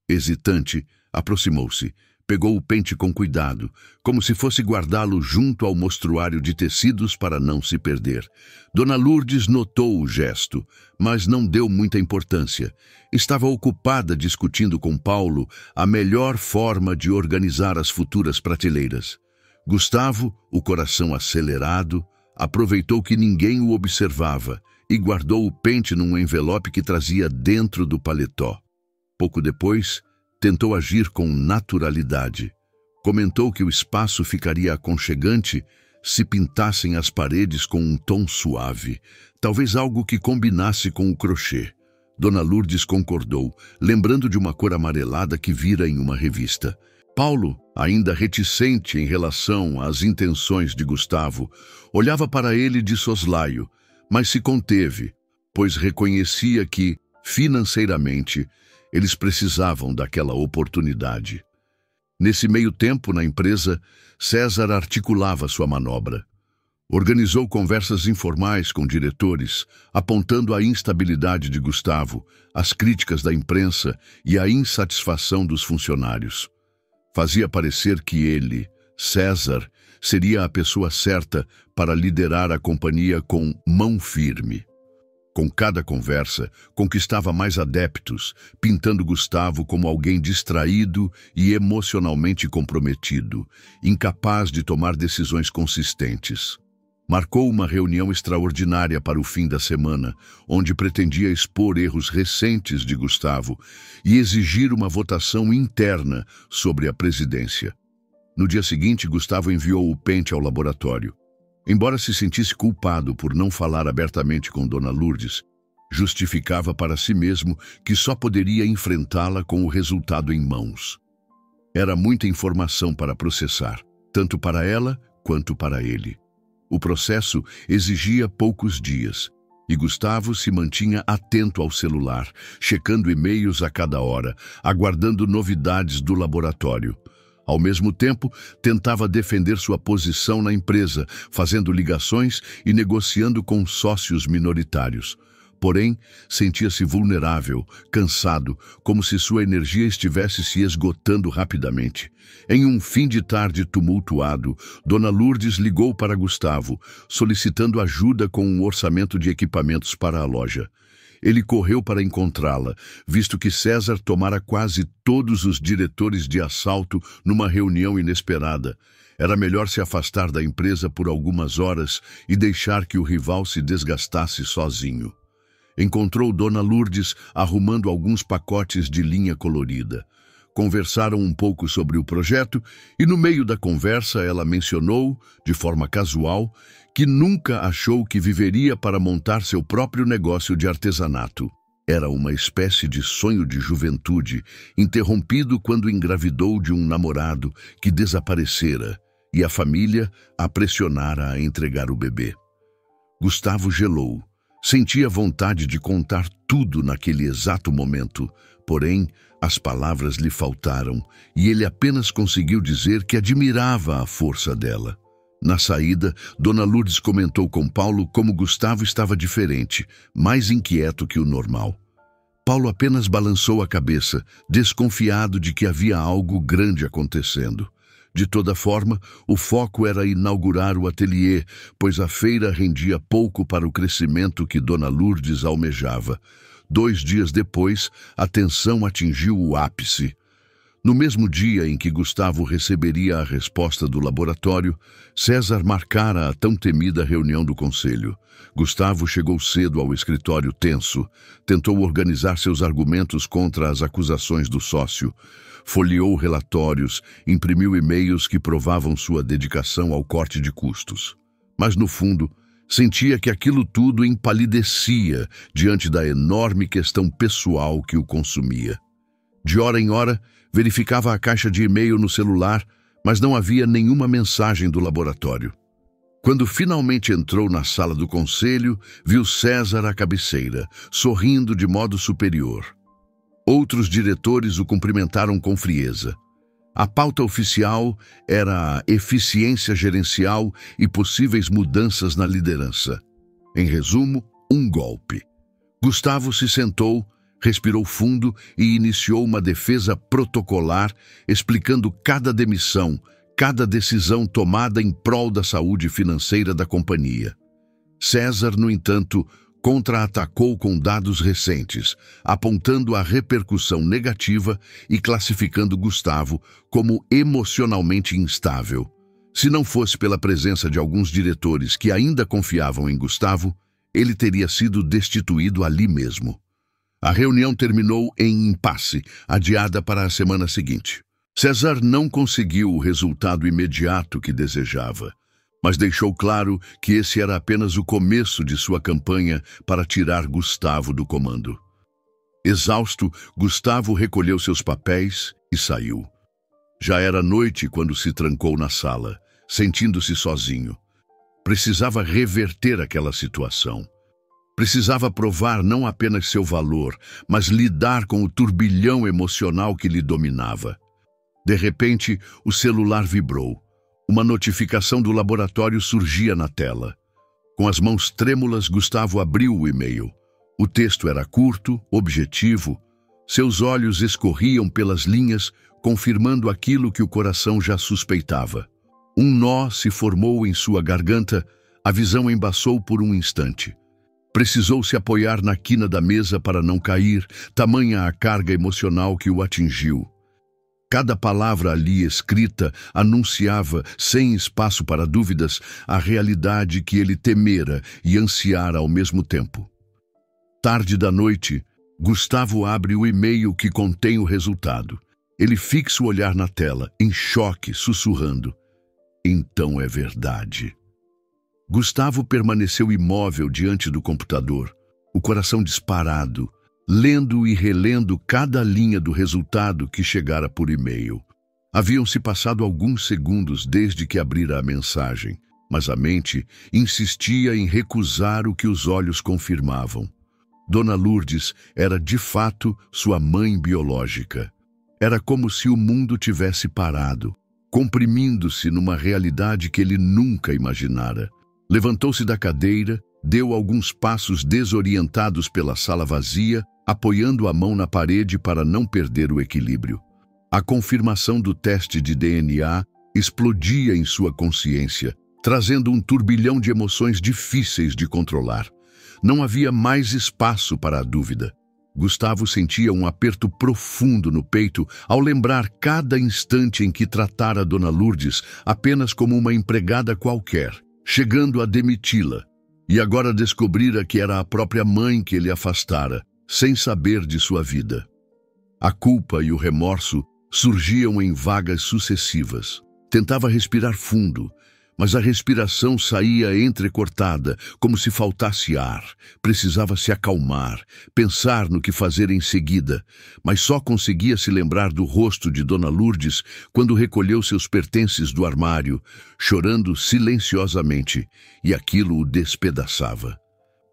Hesitante, aproximou-se, pegou o pente com cuidado, como se fosse guardá-lo junto ao mostruário de tecidos para não se perder. Dona Lourdes notou o gesto, mas não deu muita importância. Estava ocupada discutindo com Paulo a melhor forma de organizar as futuras prateleiras. Gustavo, o coração acelerado, aproveitou que ninguém o observava e guardou o pente num envelope que trazia dentro do paletó. Pouco depois, tentou agir com naturalidade. Comentou que o espaço ficaria aconchegante se pintassem as paredes com um tom suave, talvez algo que combinasse com o crochê. Dona Lourdes concordou, lembrando de uma cor amarelada que vira em uma revista. Paulo, ainda reticente em relação às intenções de Gustavo, olhava para ele de soslaio, mas se conteve, pois reconhecia que, financeiramente, eles precisavam daquela oportunidade. Nesse meio tempo, na empresa, César articulava sua manobra. Organizou conversas informais com diretores, apontando a instabilidade de Gustavo, as críticas da imprensa e a insatisfação dos funcionários. Fazia parecer que ele, César, seria a pessoa certa para liderar a companhia com mão firme. Com cada conversa, conquistava mais adeptos, pintando Gustavo como alguém distraído e emocionalmente comprometido, incapaz de tomar decisões consistentes. Marcou uma reunião extraordinária para o fim da semana, onde pretendia expor erros recentes de Gustavo e exigir uma votação interna sobre a presidência. No dia seguinte, Gustavo enviou o pente ao laboratório. Embora se sentisse culpado por não falar abertamente com Dona Lourdes, justificava para si mesmo que só poderia enfrentá-la com o resultado em mãos. Era muita informação para processar, tanto para ela quanto para ele. O processo exigia poucos dias, e Gustavo se mantinha atento ao celular, checando e-mails a cada hora, aguardando novidades do laboratório. Ao mesmo tempo, tentava defender sua posição na empresa, fazendo ligações e negociando com sócios minoritários. Porém, sentia-se vulnerável, cansado, como se sua energia estivesse se esgotando rapidamente. Em um fim de tarde tumultuado, Dona Lourdes ligou para Gustavo, solicitando ajuda com um orçamento de equipamentos para a loja. Ele correu para encontrá-la, visto que César tomara quase todos os diretores de assalto numa reunião inesperada. Era melhor se afastar da empresa por algumas horas e deixar que o rival se desgastasse sozinho. Encontrou Dona Lourdes arrumando alguns pacotes de linha colorida. Conversaram um pouco sobre o projeto e, no meio da conversa, ela mencionou, de forma casual, que nunca achou que viveria para montar seu próprio negócio de artesanato. Era uma espécie de sonho de juventude, interrompido quando engravidou de um namorado que desaparecera e a família a pressionara a entregar o bebê. Gustavo gelou. Sentia vontade de contar tudo naquele exato momento, porém, as palavras lhe faltaram e ele apenas conseguiu dizer que admirava a força dela. Na saída, Dona Lourdes comentou com Paulo como Gustavo estava diferente, mais inquieto que o normal. Paulo apenas balançou a cabeça, desconfiado de que havia algo grande acontecendo. De toda forma, o foco era inaugurar o ateliê, pois a feira rendia pouco para o crescimento que Dona Lourdes almejava. 2 dias depois, a tensão atingiu o ápice. No mesmo dia em que Gustavo receberia a resposta do laboratório, César marcara a tão temida reunião do conselho. Gustavo chegou cedo ao escritório tenso, tentou organizar seus argumentos contra as acusações do sócio, folheou relatórios, imprimiu e-mails que provavam sua dedicação ao corte de custos. Mas, no fundo, sentia que aquilo tudo empalidecia diante da enorme questão pessoal que o consumia. De hora em hora, verificava a caixa de e-mail no celular, mas não havia nenhuma mensagem do laboratório. Quando finalmente entrou na sala do conselho, viu César à cabeceira, sorrindo de modo superior. Outros diretores o cumprimentaram com frieza. A pauta oficial era a eficiência gerencial e possíveis mudanças na liderança. Em resumo, um golpe. Gustavo se sentou, respirou fundo e iniciou uma defesa protocolar, explicando cada demissão, cada decisão tomada em prol da saúde financeira da companhia. César, no entanto, contra-atacou com dados recentes, apontando a repercussão negativa e classificando Gustavo como emocionalmente instável. Se não fosse pela presença de alguns diretores que ainda confiavam em Gustavo, ele teria sido destituído ali mesmo. A reunião terminou em impasse, adiada para a semana seguinte. César não conseguiu o resultado imediato que desejava, mas deixou claro que esse era apenas o começo de sua campanha para tirar Gustavo do comando. Exausto, Gustavo recolheu seus papéis e saiu. Já era noite quando se trancou na sala, sentindo-se sozinho. Precisava reverter aquela situação. Precisava provar não apenas seu valor, mas lidar com o turbilhão emocional que lhe dominava. De repente, o celular vibrou. Uma notificação do laboratório surgia na tela. Com as mãos trêmulas, Gustavo abriu o e-mail. O texto era curto, objetivo. Seus olhos escorriam pelas linhas, confirmando aquilo que o coração já suspeitava. Um nó se formou em sua garganta, a visão embaçou por um instante. Precisou se apoiar na quina da mesa para não cair, tamanha a carga emocional que o atingiu. Cada palavra ali escrita anunciava, sem espaço para dúvidas, a realidade que ele temera e ansiara ao mesmo tempo. Tarde da noite, Gustavo abre o e-mail que contém o resultado. Ele fixa o olhar na tela, em choque, sussurrando. Então é verdade. Gustavo permaneceu imóvel diante do computador, o coração disparado, lendo e relendo cada linha do resultado que chegara por e-mail. Haviam-se passado alguns segundos desde que abrira a mensagem, mas a mente insistia em recusar o que os olhos confirmavam. Dona Lourdes era, de fato, sua mãe biológica. Era como se o mundo tivesse parado, comprimindo-se numa realidade que ele nunca imaginara. Levantou-se da cadeira, deu alguns passos desorientados pela sala vazia, apoiando a mão na parede para não perder o equilíbrio. A confirmação do teste de DNA explodia em sua consciência, trazendo um turbilhão de emoções difíceis de controlar. Não havia mais espaço para a dúvida. Gustavo sentia um aperto profundo no peito ao lembrar cada instante em que tratara Dona Lourdes apenas como uma empregada qualquer, chegando a demiti-la, e agora descobrira que era a própria mãe que ele afastara, sem saber de sua vida. A culpa e o remorso surgiam em vagas sucessivas. Tentava respirar fundo, mas a respiração saía entrecortada, como se faltasse ar. Precisava se acalmar, pensar no que fazer em seguida, mas só conseguia se lembrar do rosto de Dona Lourdes quando recolheu seus pertences do armário, chorando silenciosamente, e aquilo o despedaçava.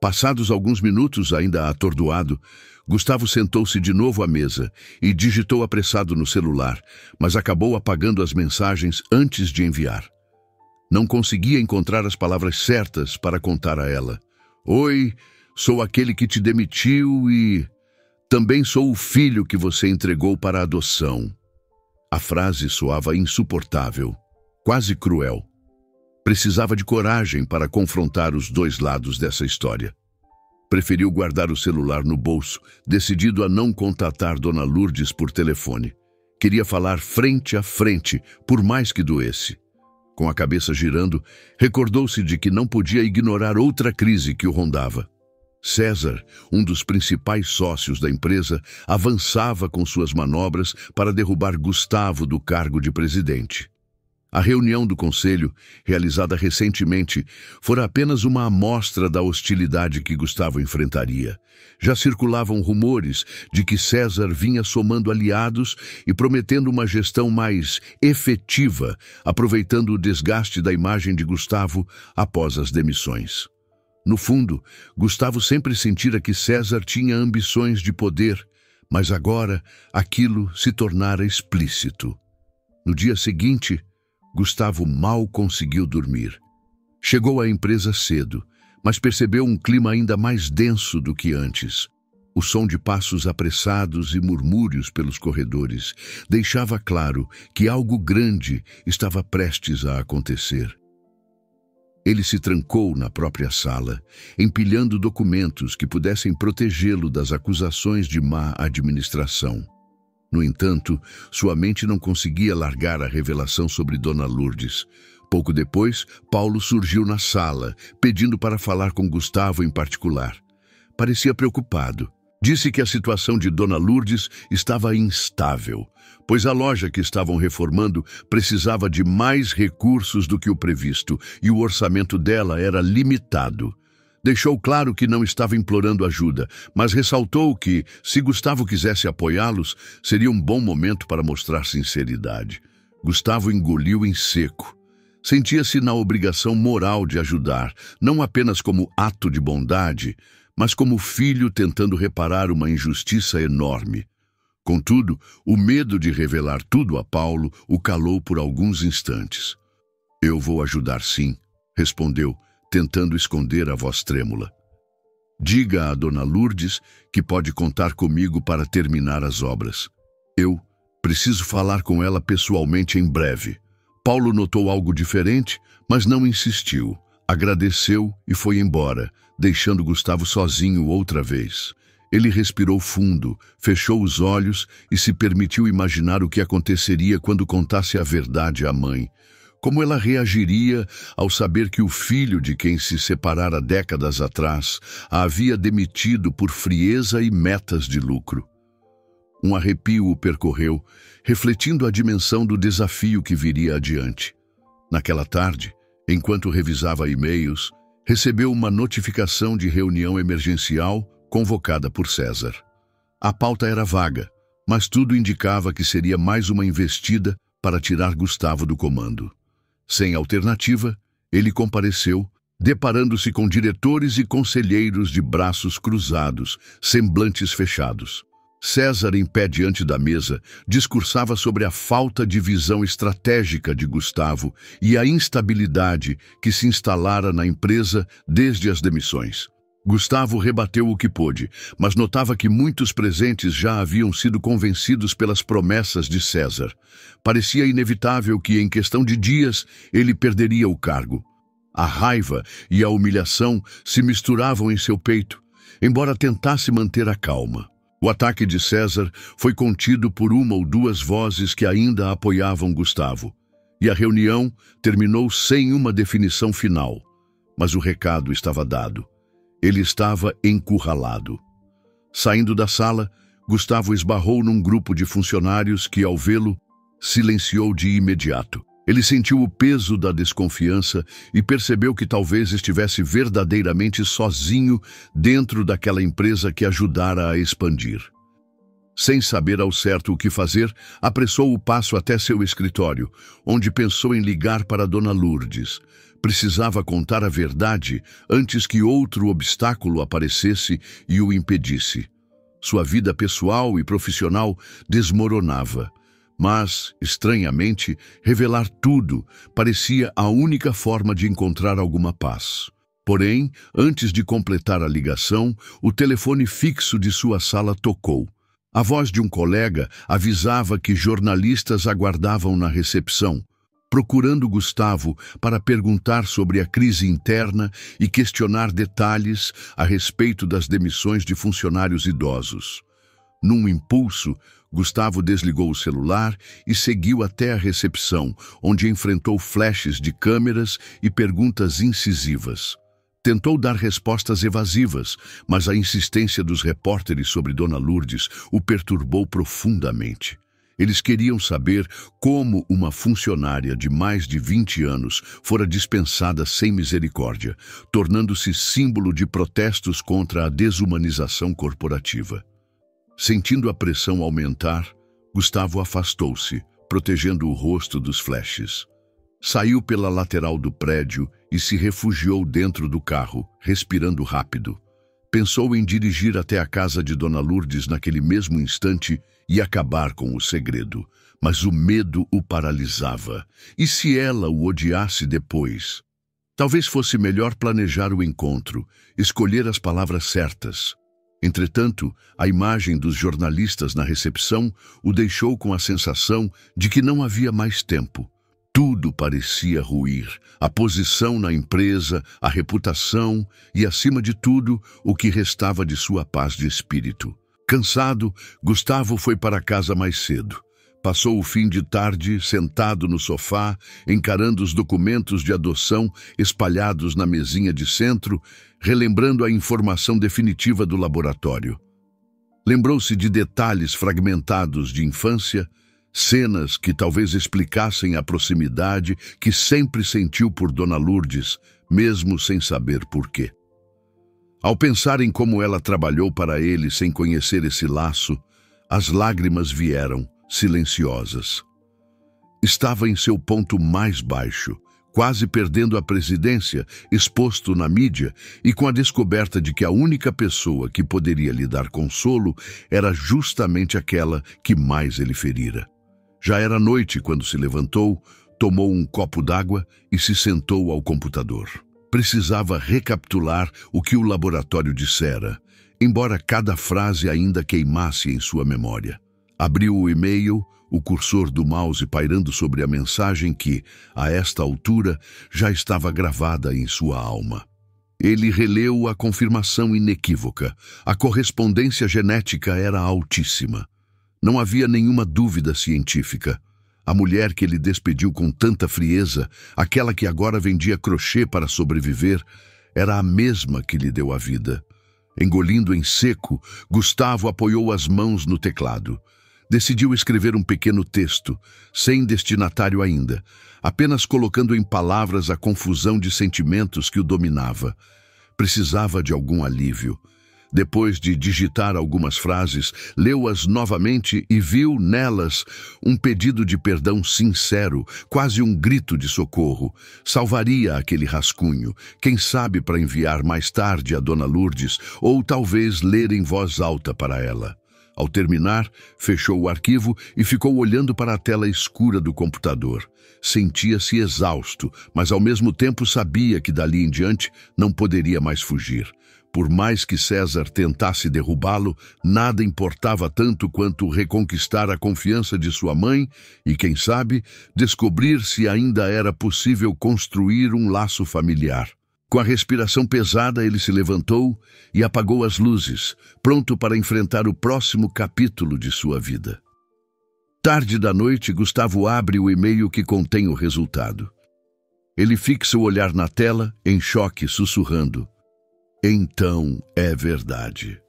Passados alguns minutos, ainda atordoado, Gustavo sentou-se de novo à mesa e digitou apressado no celular, mas acabou apagando as mensagens antes de enviar. Não conseguia encontrar as palavras certas para contar a ela. Oi, sou aquele que te demitiu e também sou o filho que você entregou para a adoção. A frase soava insuportável, quase cruel. Precisava de coragem para confrontar os dois lados dessa história. Preferiu guardar o celular no bolso, decidido a não contatar Dona Lourdes por telefone. Queria falar frente a frente, por mais que doesse. Com a cabeça girando, recordou-se de que não podia ignorar outra crise que o rondava. César, um dos principais sócios da empresa, avançava com suas manobras para derrubar Gustavo do cargo de presidente. A reunião do conselho, realizada recentemente, fora apenas uma amostra da hostilidade que Gustavo enfrentaria. Já circulavam rumores de que César vinha somando aliados e prometendo uma gestão mais efetiva, aproveitando o desgaste da imagem de Gustavo após as demissões. No fundo, Gustavo sempre sentira que César tinha ambições de poder, mas agora aquilo se tornara explícito. No dia seguinte, Gustavo mal conseguiu dormir. Chegou à empresa cedo, mas percebeu um clima ainda mais denso do que antes. O som de passos apressados e murmúrios pelos corredores deixava claro que algo grande estava prestes a acontecer. Ele se trancou na própria sala, empilhando documentos que pudessem protegê-lo das acusações de má administração. No entanto, sua mente não conseguia largar a revelação sobre Dona Lourdes. Pouco depois, Paulo surgiu na sala, pedindo para falar com Gustavo em particular. Parecia preocupado. Disse que a situação de Dona Lourdes estava instável, pois a loja que estavam reformando precisava de mais recursos do que o previsto e o orçamento dela era limitado. Deixou claro que não estava implorando ajuda, mas ressaltou que, se Gustavo quisesse apoiá-los, seria um bom momento para mostrar sinceridade. Gustavo engoliu em seco. Sentia-se na obrigação moral de ajudar, não apenas como ato de bondade, mas como filho tentando reparar uma injustiça enorme. Contudo, o medo de revelar tudo a Paulo o calou por alguns instantes. "Eu vou ajudar sim", respondeu, tentando esconder a voz trêmula. "Diga a Dona Lourdes que pode contar comigo para terminar as obras. Eu preciso falar com ela pessoalmente em breve." Paulo notou algo diferente, mas não insistiu. Agradeceu e foi embora, deixando Gustavo sozinho outra vez. Ele respirou fundo, fechou os olhos e se permitiu imaginar o que aconteceria quando contasse a verdade à mãe. Como ela reagiria ao saber que o filho de quem se separara décadas atrás a havia demitido por frieza e metas de lucro. Um arrepio o percorreu, refletindo a dimensão do desafio que viria adiante. Naquela tarde, enquanto revisava e-mails, recebeu uma notificação de reunião emergencial convocada por César. A pauta era vaga, mas tudo indicava que seria mais uma investida para tirar Gustavo do comando. Sem alternativa, ele compareceu, deparando-se com diretores e conselheiros de braços cruzados, semblantes fechados. César, em pé diante da mesa, discursava sobre a falta de visão estratégica de Gustavo e a instabilidade que se instalara na empresa desde as demissões. Gustavo rebateu o que pôde, mas notava que muitos presentes já haviam sido convencidos pelas promessas de César. Parecia inevitável que, em questão de dias, ele perderia o cargo. A raiva e a humilhação se misturavam em seu peito, embora tentasse manter a calma. O ataque de César foi contido por uma ou duas vozes que ainda apoiavam Gustavo, e a reunião terminou sem uma definição final. Mas o recado estava dado. Ele estava encurralado. Saindo da sala, Gustavo esbarrou num grupo de funcionários que, ao vê-lo, silenciou de imediato. Ele sentiu o peso da desconfiança e percebeu que talvez estivesse verdadeiramente sozinho dentro daquela empresa que ajudara a expandir. Sem saber ao certo o que fazer, apressou o passo até seu escritório, onde pensou em ligar para Dona Lourdes. Precisava contar a verdade antes que outro obstáculo aparecesse e o impedisse. Sua vida pessoal e profissional desmoronava. Mas, estranhamente, revelar tudo parecia a única forma de encontrar alguma paz. Porém, antes de completar a ligação, o telefone fixo de sua sala tocou. A voz de um colega avisava que jornalistas aguardavam na recepção, procurando Gustavo para perguntar sobre a crise interna e questionar detalhes a respeito das demissões de funcionários idosos. Num impulso, Gustavo desligou o celular e seguiu até a recepção, onde enfrentou flashes de câmeras e perguntas incisivas. Tentou dar respostas evasivas, mas a insistência dos repórteres sobre Dona Lourdes o perturbou profundamente. Eles queriam saber como uma funcionária de mais de 20 anos fora dispensada sem misericórdia, tornando-se símbolo de protestos contra a desumanização corporativa. Sentindo a pressão aumentar, Gustavo afastou-se, protegendo o rosto dos flashes. Saiu pela lateral do prédio e se refugiou dentro do carro, respirando rápido. Pensou em dirigir até a casa de Dona Lourdes naquele mesmo instante e acabar com o segredo, mas o medo o paralisava. E se ela o odiasse depois? Talvez fosse melhor planejar o encontro, escolher as palavras certas. Entretanto, a imagem dos jornalistas na recepção o deixou com a sensação de que não havia mais tempo. Tudo parecia ruir, a posição na empresa, a reputação e, acima de tudo, o que restava de sua paz de espírito. Cansado, Gustavo foi para casa mais cedo. Passou o fim de tarde sentado no sofá, encarando os documentos de adoção espalhados na mesinha de centro, relembrando a informação definitiva do laboratório. Lembrou-se de detalhes fragmentados de infância, cenas que talvez explicassem a proximidade que sempre sentiu por Dona Lourdes, mesmo sem saber por quê. Ao pensar em como ela trabalhou para ele sem conhecer esse laço, as lágrimas vieram, silenciosas. Estava em seu ponto mais baixo, quase perdendo a presidência, exposto na mídia e com a descoberta de que a única pessoa que poderia lhe dar consolo era justamente aquela que mais ele ferira. Já era noite quando se levantou, tomou um copo d'água e se sentou ao computador. Precisava recapitular o que o laboratório dissera, embora cada frase ainda queimasse em sua memória. Abriu o e-mail, o cursor do mouse pairando sobre a mensagem que, a esta altura, já estava gravada em sua alma. Ele releu a confirmação inequívoca. A correspondência genética era altíssima. Não havia nenhuma dúvida científica. A mulher que ele despediu com tanta frieza, aquela que agora vendia crochê para sobreviver, era a mesma que lhe deu a vida. Engolindo em seco, Gustavo apoiou as mãos no teclado. Decidiu escrever um pequeno texto, sem destinatário ainda, apenas colocando em palavras a confusão de sentimentos que o dominava. Precisava de algum alívio. Depois de digitar algumas frases, leu-as novamente e viu nelas um pedido de perdão sincero, quase um grito de socorro. Salvaria aquele rascunho, quem sabe para enviar mais tarde a Dona Lourdes, ou talvez ler em voz alta para ela. Ao terminar, fechou o arquivo e ficou olhando para a tela escura do computador. Sentia-se exausto, mas ao mesmo tempo sabia que dali em diante não poderia mais fugir. Por mais que César tentasse derrubá-lo, nada importava tanto quanto reconquistar a confiança de sua mãe e, quem sabe, descobrir se ainda era possível construir um laço familiar. Com a respiração pesada, ele se levantou e apagou as luzes, pronto para enfrentar o próximo capítulo de sua vida. Tarde da noite, Gustavo abre o e-mail que contém o resultado. Ele fixa o olhar na tela, em choque, sussurrando: "Então é verdade."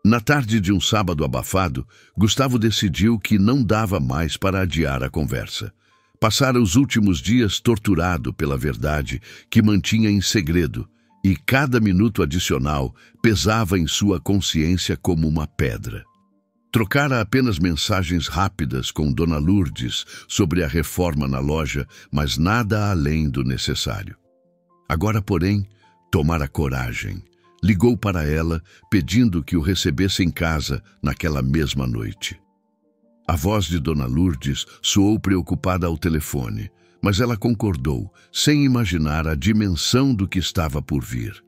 Na tarde de um sábado abafado, Gustavo decidiu que não dava mais para adiar a conversa. Passara os últimos dias torturado pela verdade que mantinha em segredo, e cada minuto adicional pesava em sua consciência como uma pedra. Trocara apenas mensagens rápidas com Dona Lourdes sobre a reforma na loja, mas nada além do necessário. Agora, porém, tomara coragem. Ligou para ela, pedindo que o recebesse em casa naquela mesma noite. A voz de Dona Lourdes soou preocupada ao telefone, mas ela concordou, sem imaginar a dimensão do que estava por vir.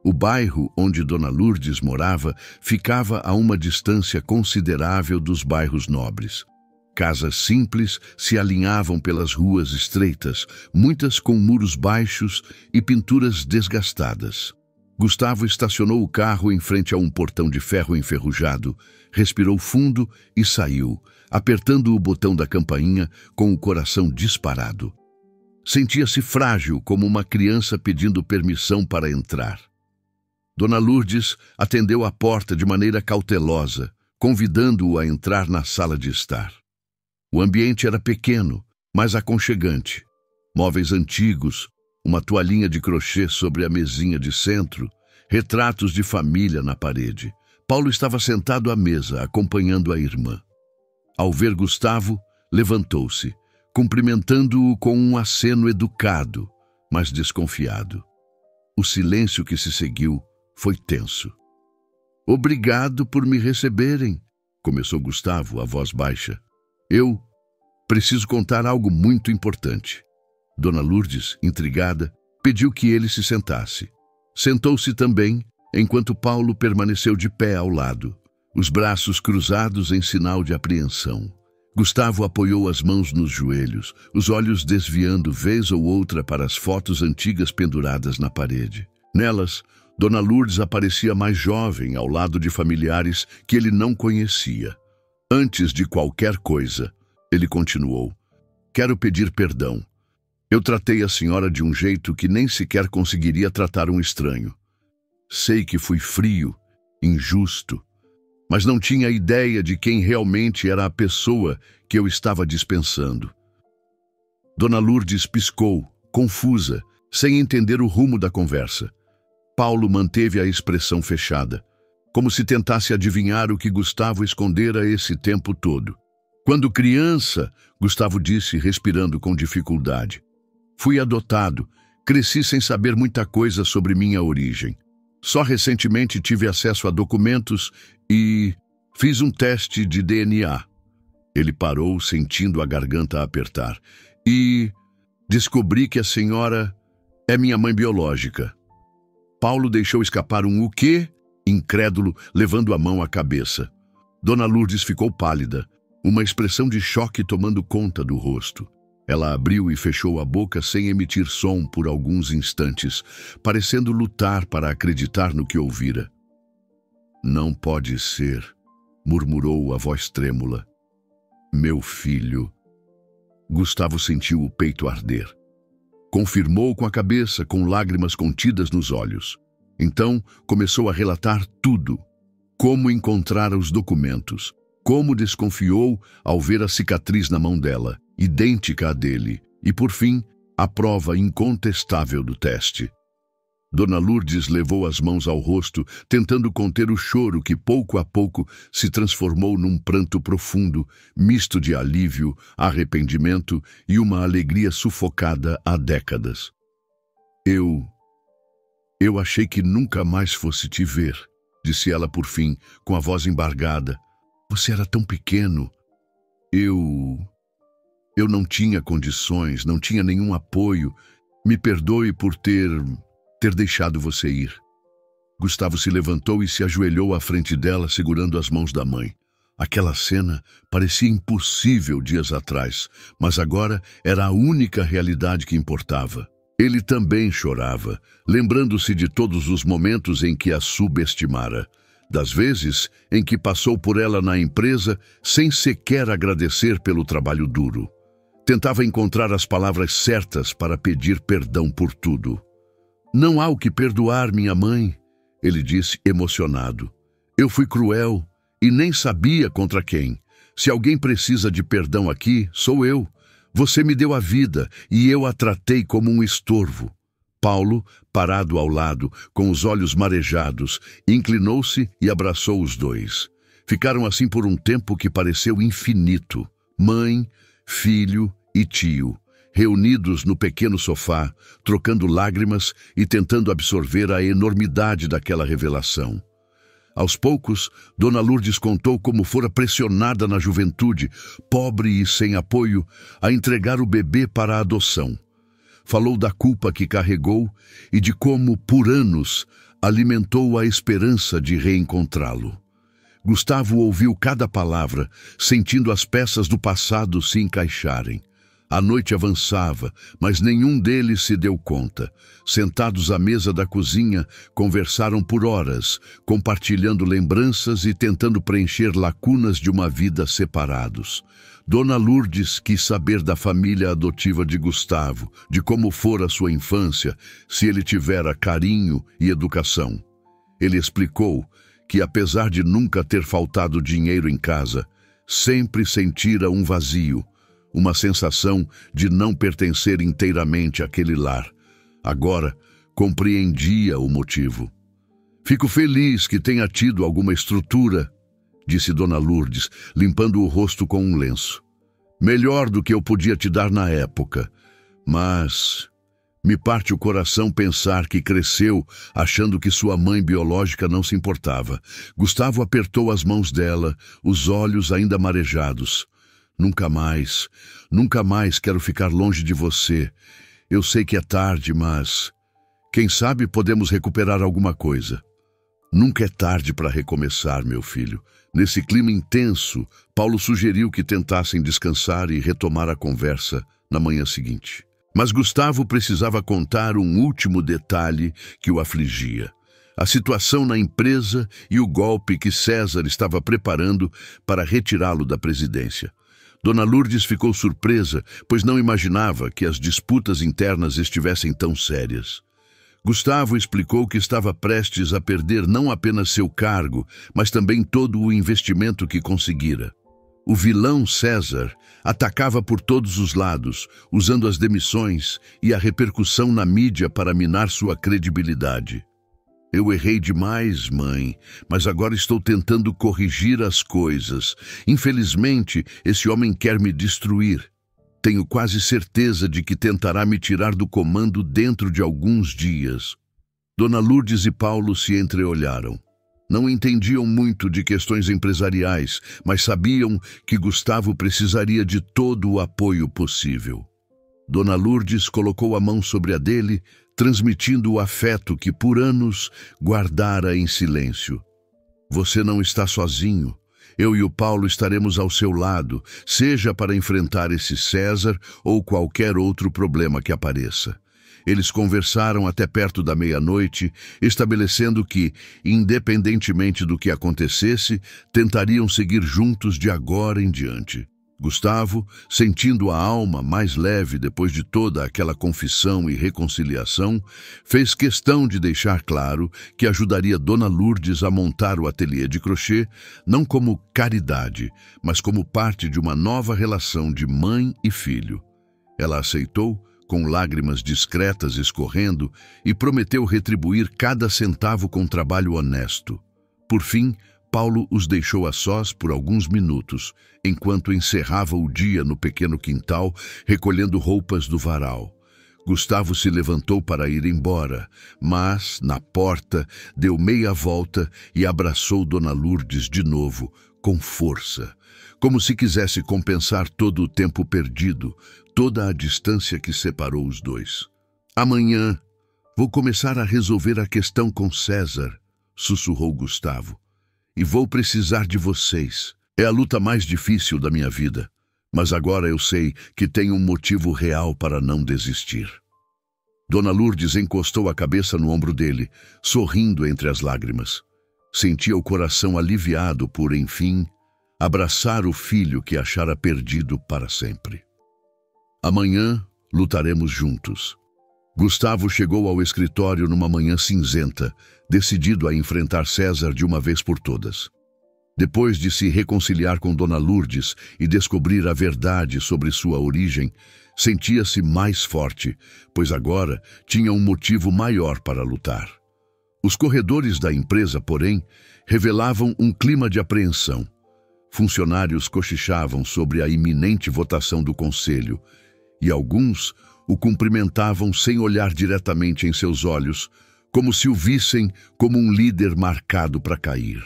O bairro onde Dona Lourdes morava ficava a uma distância considerável dos bairros nobres. Casas simples se alinhavam pelas ruas estreitas, muitas com muros baixos e pinturas desgastadas. Gustavo estacionou o carro em frente a um portão de ferro enferrujado, respirou fundo e saiu, apertando o botão da campainha com o coração disparado. Sentia-se frágil como uma criança pedindo permissão para entrar. Dona Lourdes atendeu a porta de maneira cautelosa, convidando-o a entrar na sala de estar. O ambiente era pequeno, mas aconchegante. Móveis antigos, uma toalhinha de crochê sobre a mesinha de centro, retratos de família na parede. Paulo estava sentado à mesa, acompanhando a irmã. Ao ver Gustavo, levantou-se, cumprimentando-o com um aceno educado, mas desconfiado. O silêncio que se seguiu foi tenso. "Obrigado por me receberem", começou Gustavo, a voz baixa. "Eu preciso contar algo muito importante." Dona Lourdes, intrigada, pediu que ele se sentasse. Sentou-se também, enquanto Paulo permaneceu de pé ao lado, os braços cruzados em sinal de apreensão. Gustavo apoiou as mãos nos joelhos, os olhos desviando vez ou outra para as fotos antigas penduradas na parede. Nelas, Dona Lourdes aparecia mais jovem, ao lado de familiares que ele não conhecia. Antes de qualquer coisa, ele continuou: "Quero pedir perdão. Eu tratei a senhora de um jeito que nem sequer conseguiria tratar um estranho. Sei que fui frio, injusto, mas não tinha ideia de quem realmente era a pessoa que eu estava dispensando." Dona Lourdes piscou, confusa, sem entender o rumo da conversa. Paulo manteve a expressão fechada, como se tentasse adivinhar o que Gustavo escondera esse tempo todo. Quando criança, Gustavo disse, respirando com dificuldade, fui adotado, cresci sem saber muita coisa sobre minha origem. Só recentemente tive acesso a documentos e fiz um teste de DNA. Ele parou, sentindo a garganta apertar. E descobri que a senhora é minha mãe biológica. Paulo deixou escapar um "o quê?", incrédulo, levando a mão à cabeça. Dona Lourdes ficou pálida, uma expressão de choque tomando conta do rosto. Ela abriu e fechou a boca sem emitir som por alguns instantes, parecendo lutar para acreditar no que ouvira. Não pode ser, murmurou a voz trêmula. Meu filho. Gustavo sentiu o peito arder. Confirmou com a cabeça, com lágrimas contidas nos olhos. Então começou a relatar tudo. Como encontrara os documentos. Como desconfiou ao ver a cicatriz na mão dela, idêntica à dele. E, por fim, a prova incontestável do teste. Dona Lourdes levou as mãos ao rosto, tentando conter o choro que, pouco a pouco, se transformou num pranto profundo, misto de alívio, arrependimento e uma alegria sufocada há décadas. Eu achei que nunca mais fosse te ver, disse ela por fim, com a voz embargada. Você era tão pequeno. Eu não tinha condições, não tinha nenhum apoio. Me perdoe por ter deixado você ir. Gustavo se levantou e se ajoelhou à frente dela, segurando as mãos da mãe. Aquela cena parecia impossível dias atrás, mas agora era a única realidade que importava. Ele também chorava, lembrando-se de todos os momentos em que a subestimara, das vezes em que passou por ela na empresa sem sequer agradecer pelo trabalho duro. Tentava encontrar as palavras certas para pedir perdão por tudo. Não há o que perdoar, minha mãe, ele disse emocionado. Eu fui cruel e nem sabia contra quem. Se alguém precisa de perdão aqui, sou eu. Você me deu a vida e eu a tratei como um estorvo. Paulo, parado ao lado, com os olhos marejados, inclinou-se e abraçou os dois. Ficaram assim por um tempo que pareceu infinito. Mãe, filho e tio, reunidos no pequeno sofá, trocando lágrimas e tentando absorver a enormidade daquela revelação. Aos poucos, Dona Lourdes contou como fora pressionada na juventude, pobre e sem apoio, a entregar o bebê para a adoção. Falou da culpa que carregou e de como, por anos, alimentou a esperança de reencontrá-lo. Gustavo ouviu cada palavra, sentindo as peças do passado se encaixarem. A noite avançava, mas nenhum deles se deu conta. Sentados à mesa da cozinha, conversaram por horas, compartilhando lembranças e tentando preencher lacunas de uma vida separados. Dona Lourdes quis saber da família adotiva de Gustavo, de como fora sua infância, se ele tivera carinho e educação. Ele explicou que, apesar de nunca ter faltado dinheiro em casa, sempre sentira um vazio, uma sensação de não pertencer inteiramente àquele lar. Agora, compreendia o motivo. Fico feliz que tenha tido alguma estrutura, disse Dona Lourdes, limpando o rosto com um lenço. Melhor do que eu podia te dar na época, mas me parte o coração pensar que cresceu achando que sua mãe biológica não se importava. Gustavo apertou as mãos dela, os olhos ainda marejados. Nunca mais quero ficar longe de você. Eu sei que é tarde, mas quem sabe podemos recuperar alguma coisa. Nunca é tarde para recomeçar, meu filho. Nesse clima intenso, Paulo sugeriu que tentassem descansar e retomar a conversa na manhã seguinte. Mas Gustavo precisava contar um último detalhe que o afligia. A situação na empresa e o golpe que César estava preparando para retirá-lo da presidência. Dona Lourdes ficou surpresa, pois não imaginava que as disputas internas estivessem tão sérias. Gustavo explicou que estava prestes a perder não apenas seu cargo, mas também todo o investimento que conseguira. O vilão César atacava por todos os lados, usando as demissões e a repercussão na mídia para minar sua credibilidade. Eu errei demais, mãe, mas agora estou tentando corrigir as coisas. Infelizmente, esse homem quer me destruir. Tenho quase certeza de que tentará me tirar do comando dentro de alguns dias. Dona Lourdes e Paulo se entreolharam. Não entendiam muito de questões empresariais, mas sabiam que Gustavo precisaria de todo o apoio possível. Dona Lourdes colocou a mão sobre a dele, transmitindo o afeto que por anos guardara em silêncio. Você não está sozinho. Eu e o Paulo estaremos ao seu lado, seja para enfrentar esse César ou qualquer outro problema que apareça. Eles conversaram até perto da meia-noite, estabelecendo que, independentemente do que acontecesse, tentariam seguir juntos de agora em diante. Gustavo, sentindo a alma mais leve depois de toda aquela confissão e reconciliação, fez questão de deixar claro que ajudaria Dona Lourdes a montar o ateliê de crochê, não como caridade, mas como parte de uma nova relação de mãe e filho. Ela aceitou, com lágrimas discretas escorrendo, e prometeu retribuir cada centavo com trabalho honesto. Por fim, Paulo os deixou a sós por alguns minutos, enquanto encerrava o dia no pequeno quintal, recolhendo roupas do varal. Gustavo se levantou para ir embora, mas, na porta, deu meia volta e abraçou Dona Lourdes de novo, com força, como se quisesse compensar todo o tempo perdido, toda a distância que separou os dois. Amanhã vou começar a resolver a questão com César, sussurrou Gustavo. E vou precisar de vocês. É a luta mais difícil da minha vida, mas agora eu sei que tenho um motivo real para não desistir. Dona Lourdes encostou a cabeça no ombro dele, sorrindo entre as lágrimas. Sentia o coração aliviado por, enfim, abraçar o filho que achara perdido para sempre. Amanhã lutaremos juntos. Gustavo chegou ao escritório numa manhã cinzenta, decidido a enfrentar César de uma vez por todas. Depois de se reconciliar com Dona Lourdes e descobrir a verdade sobre sua origem, sentia-se mais forte, pois agora tinha um motivo maior para lutar. Os corredores da empresa, porém, revelavam um clima de apreensão. Funcionários cochichavam sobre a iminente votação do conselho, e alguns o cumprimentavam sem olhar diretamente em seus olhos, como se o vissem como um líder marcado para cair.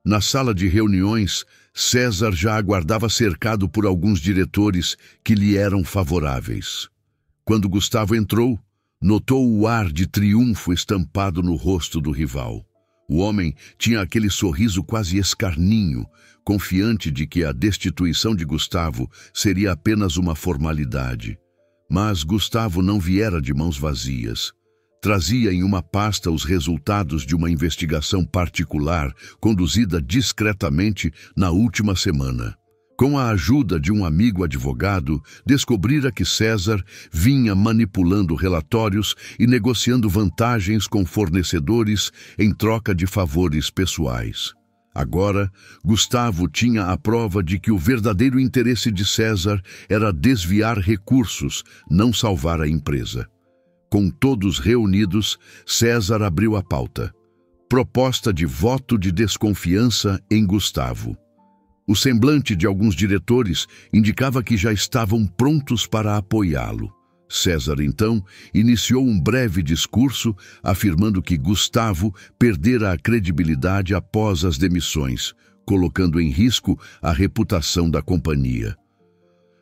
Na sala de reuniões, César já aguardava cercado por alguns diretores que lhe eram favoráveis. Quando Gustavo entrou, notou o ar de triunfo estampado no rosto do rival. O homem tinha aquele sorriso quase escarninho, confiante de que a destituição de Gustavo seria apenas uma formalidade. Mas Gustavo não viera de mãos vazias. Trazia em uma pasta os resultados de uma investigação particular conduzida discretamente na última semana. Com a ajuda de um amigo advogado, descobrira que César vinha manipulando relatórios e negociando vantagens com fornecedores em troca de favores pessoais. Agora, Gustavo tinha a prova de que o verdadeiro interesse de César era desviar recursos, não salvar a empresa. Com todos reunidos, César abriu a pauta. Proposta de voto de desconfiança em Gustavo. O semblante de alguns diretores indicava que já estavam prontos para apoiá-lo. César, então, iniciou um breve discurso afirmando que Gustavo perdera a credibilidade após as demissões, colocando em risco a reputação da companhia.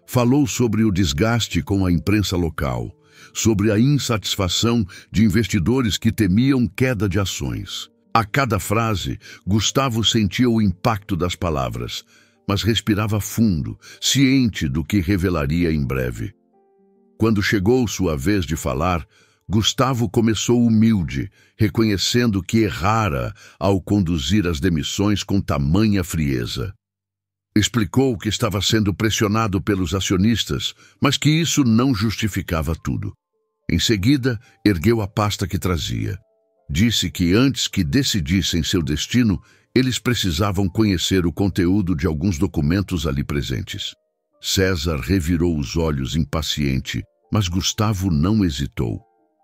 Falou sobre o desgaste com a imprensa local, sobre a insatisfação de investidores que temiam queda de ações. A cada frase, Gustavo sentia o impacto das palavras, mas respirava fundo, ciente do que revelaria em breve. Quando chegou sua vez de falar, Gustavo começou humilde, reconhecendo que errara ao conduzir as demissões com tamanha frieza. Explicou que estava sendo pressionado pelos acionistas, mas que isso não justificava tudo. Em seguida, ergueu a pasta que trazia. Disse que antes que decidissem seu destino, eles precisavam conhecer o conteúdo de alguns documentos ali presentes. César revirou os olhos impaciente, mas Gustavo não hesitou.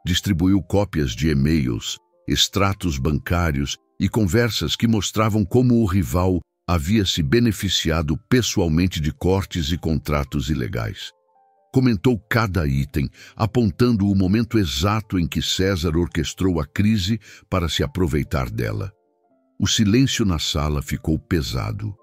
Distribuiu cópias de e-mails, extratos bancários e conversas que mostravam como o rival havia se beneficiado pessoalmente de cortes e contratos ilegais. Comentou cada item, apontando o momento exato em que César orquestrou a crise para se aproveitar dela. O silêncio na sala ficou pesado.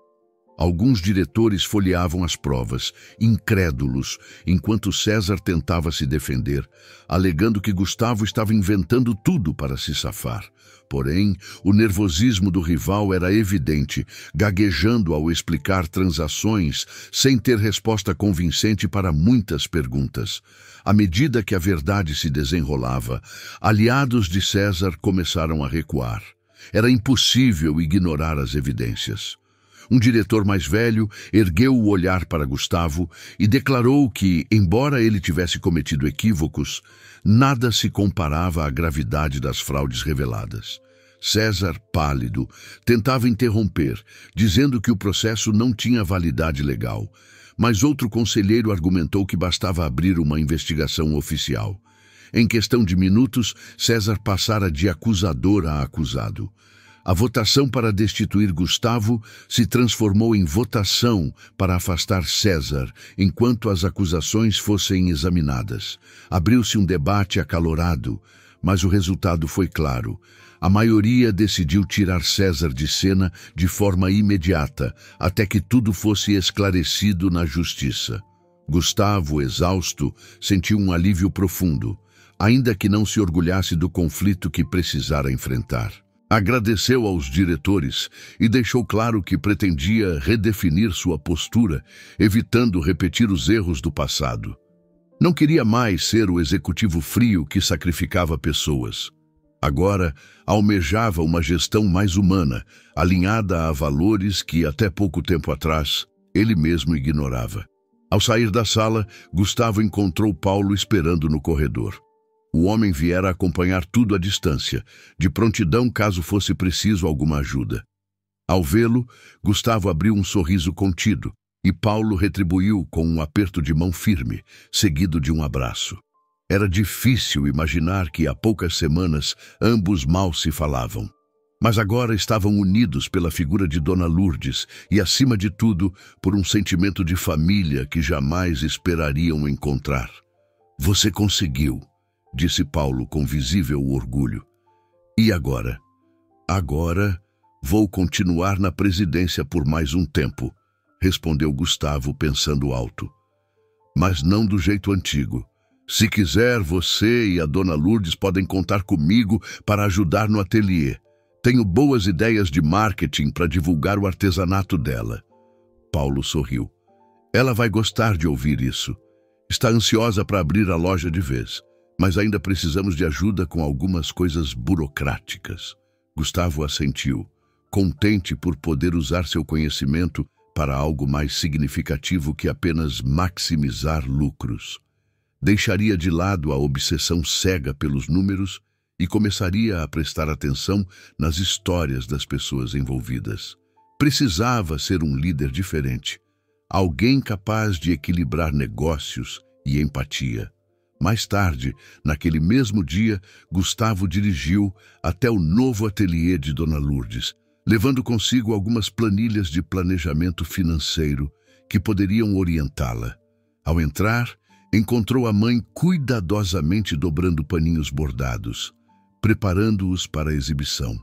Alguns diretores folheavam as provas, incrédulos, enquanto César tentava se defender, alegando que Gustavo estava inventando tudo para se safar. Porém, o nervosismo do rival era evidente, gaguejando ao explicar transações, sem ter resposta convincente para muitas perguntas. À medida que a verdade se desenrolava, aliados de César começaram a recuar. Era impossível ignorar as evidências. Um diretor mais velho ergueu o olhar para Gustavo e declarou que, embora ele tivesse cometido equívocos, nada se comparava à gravidade das fraudes reveladas. César, pálido, tentava interromper, dizendo que o processo não tinha validade legal, mas outro conselheiro argumentou que bastava abrir uma investigação oficial. Em questão de minutos, César passara de acusador a acusado. A votação para destituir Gustavo se transformou em votação para afastar César, enquanto as acusações fossem examinadas. Abriu-se um debate acalorado, mas o resultado foi claro. A maioria decidiu tirar César de cena de forma imediata, até que tudo fosse esclarecido na justiça. Gustavo, exausto, sentiu um alívio profundo, ainda que não se orgulhasse do conflito que precisara enfrentar. Agradeceu aos diretores e deixou claro que pretendia redefinir sua postura, evitando repetir os erros do passado. Não queria mais ser o executivo frio que sacrificava pessoas. Agora, almejava uma gestão mais humana, alinhada a valores que, até pouco tempo atrás, ele mesmo ignorava. Ao sair da sala, Gustavo encontrou Paulo esperando no corredor. O homem viera acompanhar tudo à distância, de prontidão caso fosse preciso alguma ajuda. Ao vê-lo, Gustavo abriu um sorriso contido, e Paulo retribuiu com um aperto de mão firme, seguido de um abraço. Era difícil imaginar que há poucas semanas ambos mal se falavam. Mas agora estavam unidos pela figura de Dona Lourdes e, acima de tudo, por um sentimento de família que jamais esperariam encontrar. "Você conseguiu", disse Paulo com visível orgulho. "E agora?" "Agora vou continuar na presidência por mais um tempo", respondeu Gustavo pensando alto. "Mas não do jeito antigo. Se quiser, você e a Dona Lourdes podem contar comigo para ajudar no ateliê. Tenho boas ideias de marketing para divulgar o artesanato dela." Paulo sorriu. "Ela vai gostar de ouvir isso. Está ansiosa para abrir a loja de vez. Mas ainda precisamos de ajuda com algumas coisas burocráticas." Gustavo assentiu, contente por poder usar seu conhecimento para algo mais significativo que apenas maximizar lucros. Deixaria de lado a obsessão cega pelos números e começaria a prestar atenção nas histórias das pessoas envolvidas. Precisava ser um líder diferente, alguém capaz de equilibrar negócios e empatia. Mais tarde, naquele mesmo dia, Gustavo dirigiu até o novo ateliê de Dona Lourdes, levando consigo algumas planilhas de planejamento financeiro que poderiam orientá-la. Ao entrar, encontrou a mãe cuidadosamente dobrando paninhos bordados, preparando-os para a exibição.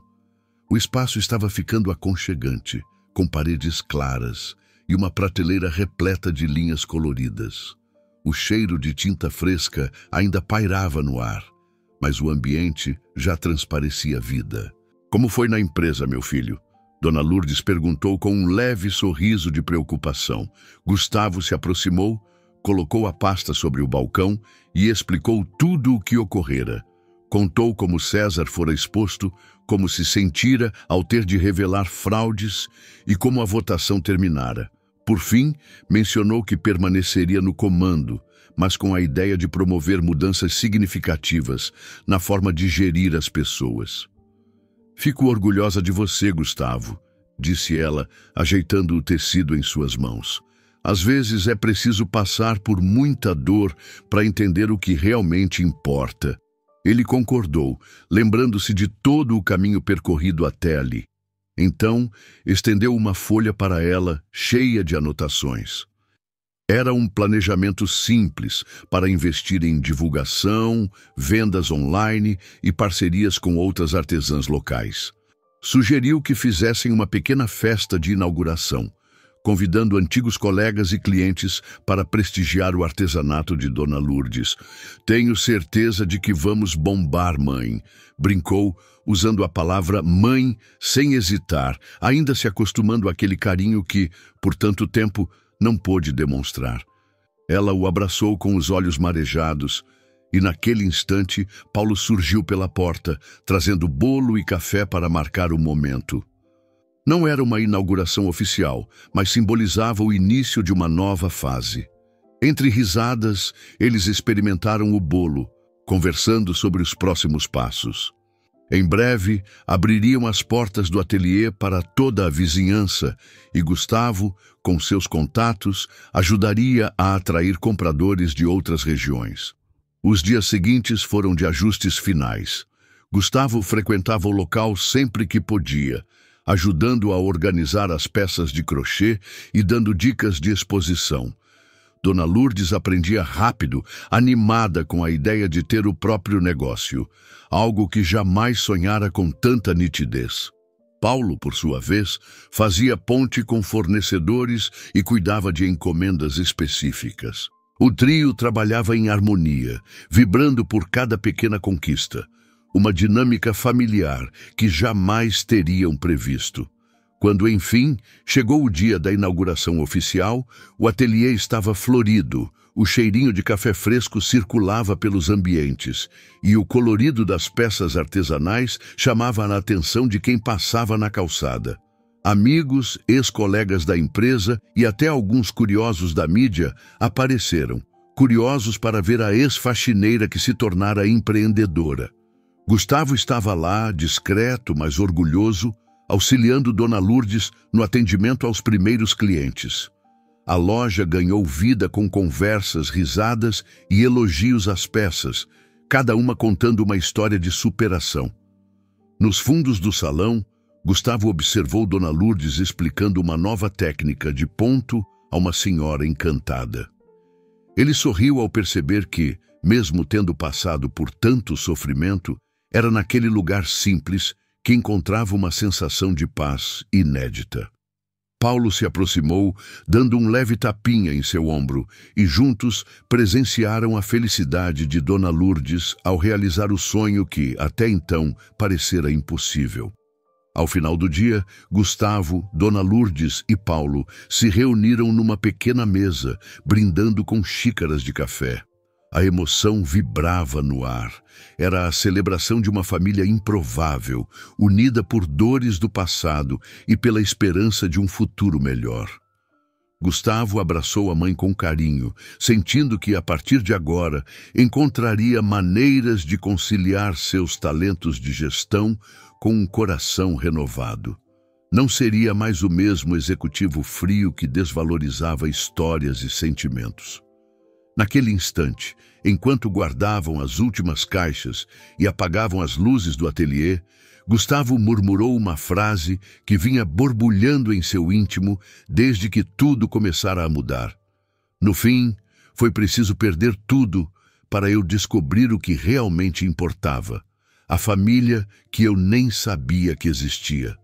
O espaço estava ficando aconchegante, com paredes claras e uma prateleira repleta de linhas coloridas. O cheiro de tinta fresca ainda pairava no ar, mas o ambiente já transparecia vida. "Como foi na empresa, meu filho?" Dona Lourdes perguntou com um leve sorriso de preocupação. Gustavo se aproximou, colocou a pasta sobre o balcão e explicou tudo o que ocorrera. Contou como César fora exposto, como se sentira ao ter de revelar fraudes e como a votação terminara. Por fim, mencionou que permaneceria no comando, mas com a ideia de promover mudanças significativas na forma de gerir as pessoas. "Fico orgulhosa de você, Gustavo", disse ela, ajeitando o tecido em suas mãos. "Às vezes é preciso passar por muita dor para entender o que realmente importa." Ele concordou, lembrando-se de todo o caminho percorrido até ali. Então, estendeu uma folha para ela, cheia de anotações. Era um planejamento simples para investir em divulgação, vendas online e parcerias com outras artesãs locais. Sugeriu que fizessem uma pequena festa de inauguração, convidando antigos colegas e clientes para prestigiar o artesanato de Dona Lourdes. "Tenho certeza de que vamos bombar, mãe", brincou, usando a palavra mãe sem hesitar, ainda se acostumando àquele carinho que, por tanto tempo, não pôde demonstrar. Ela o abraçou com os olhos marejados, e naquele instante Paulo surgiu pela porta, trazendo bolo e café para marcar o momento. Não era uma inauguração oficial, mas simbolizava o início de uma nova fase. Entre risadas, eles experimentaram o bolo, conversando sobre os próximos passos. Em breve, abririam as portas do ateliê para toda a vizinhança e Gustavo, com seus contatos, ajudaria a atrair compradores de outras regiões. Os dias seguintes foram de ajustes finais. Gustavo frequentava o local sempre que podia, ajudando a organizar as peças de crochê e dando dicas de exposição. Dona Lourdes aprendia rápido, animada com a ideia de ter o próprio negócio, algo que jamais sonhara com tanta nitidez. Paulo, por sua vez, fazia ponte com fornecedores e cuidava de encomendas específicas. O trio trabalhava em harmonia, vibrando por cada pequena conquista, uma dinâmica familiar que jamais teriam previsto. Quando, enfim, chegou o dia da inauguração oficial, o ateliê estava florido, o cheirinho de café fresco circulava pelos ambientes e o colorido das peças artesanais chamava a atenção de quem passava na calçada. Amigos, ex-colegas da empresa e até alguns curiosos da mídia apareceram, curiosos para ver a ex-faxineira que se tornara empreendedora. Gustavo estava lá, discreto, mas orgulhoso, auxiliando Dona Lourdes no atendimento aos primeiros clientes. A loja ganhou vida com conversas, risadas e elogios às peças, cada uma contando uma história de superação. Nos fundos do salão, Gustavo observou Dona Lourdes explicando uma nova técnica de ponto a uma senhora encantada. Ele sorriu ao perceber que, mesmo tendo passado por tanto sofrimento, era naquele lugar simples que encontrava uma sensação de paz inédita. Paulo se aproximou, dando um leve tapinha em seu ombro, e juntos presenciaram a felicidade de Dona Lourdes ao realizar o sonho que, até então, parecera impossível. Ao final do dia, Gustavo, Dona Lourdes e Paulo se reuniram numa pequena mesa, brindando com xícaras de café. A emoção vibrava no ar. Era a celebração de uma família improvável, unida por dores do passado e pela esperança de um futuro melhor. Gustavo abraçou a mãe com carinho, sentindo que, a partir de agora, encontraria maneiras de conciliar seus talentos de gestão com um coração renovado. Não seria mais o mesmo executivo frio que desvalorizava histórias e sentimentos. Naquele instante, enquanto guardavam as últimas caixas e apagavam as luzes do ateliê, Gustavo murmurou uma frase que vinha borbulhando em seu íntimo desde que tudo começara a mudar. No fim, foi preciso perder tudo para eu descobrir o que realmente importava, a família que eu nem sabia que existia.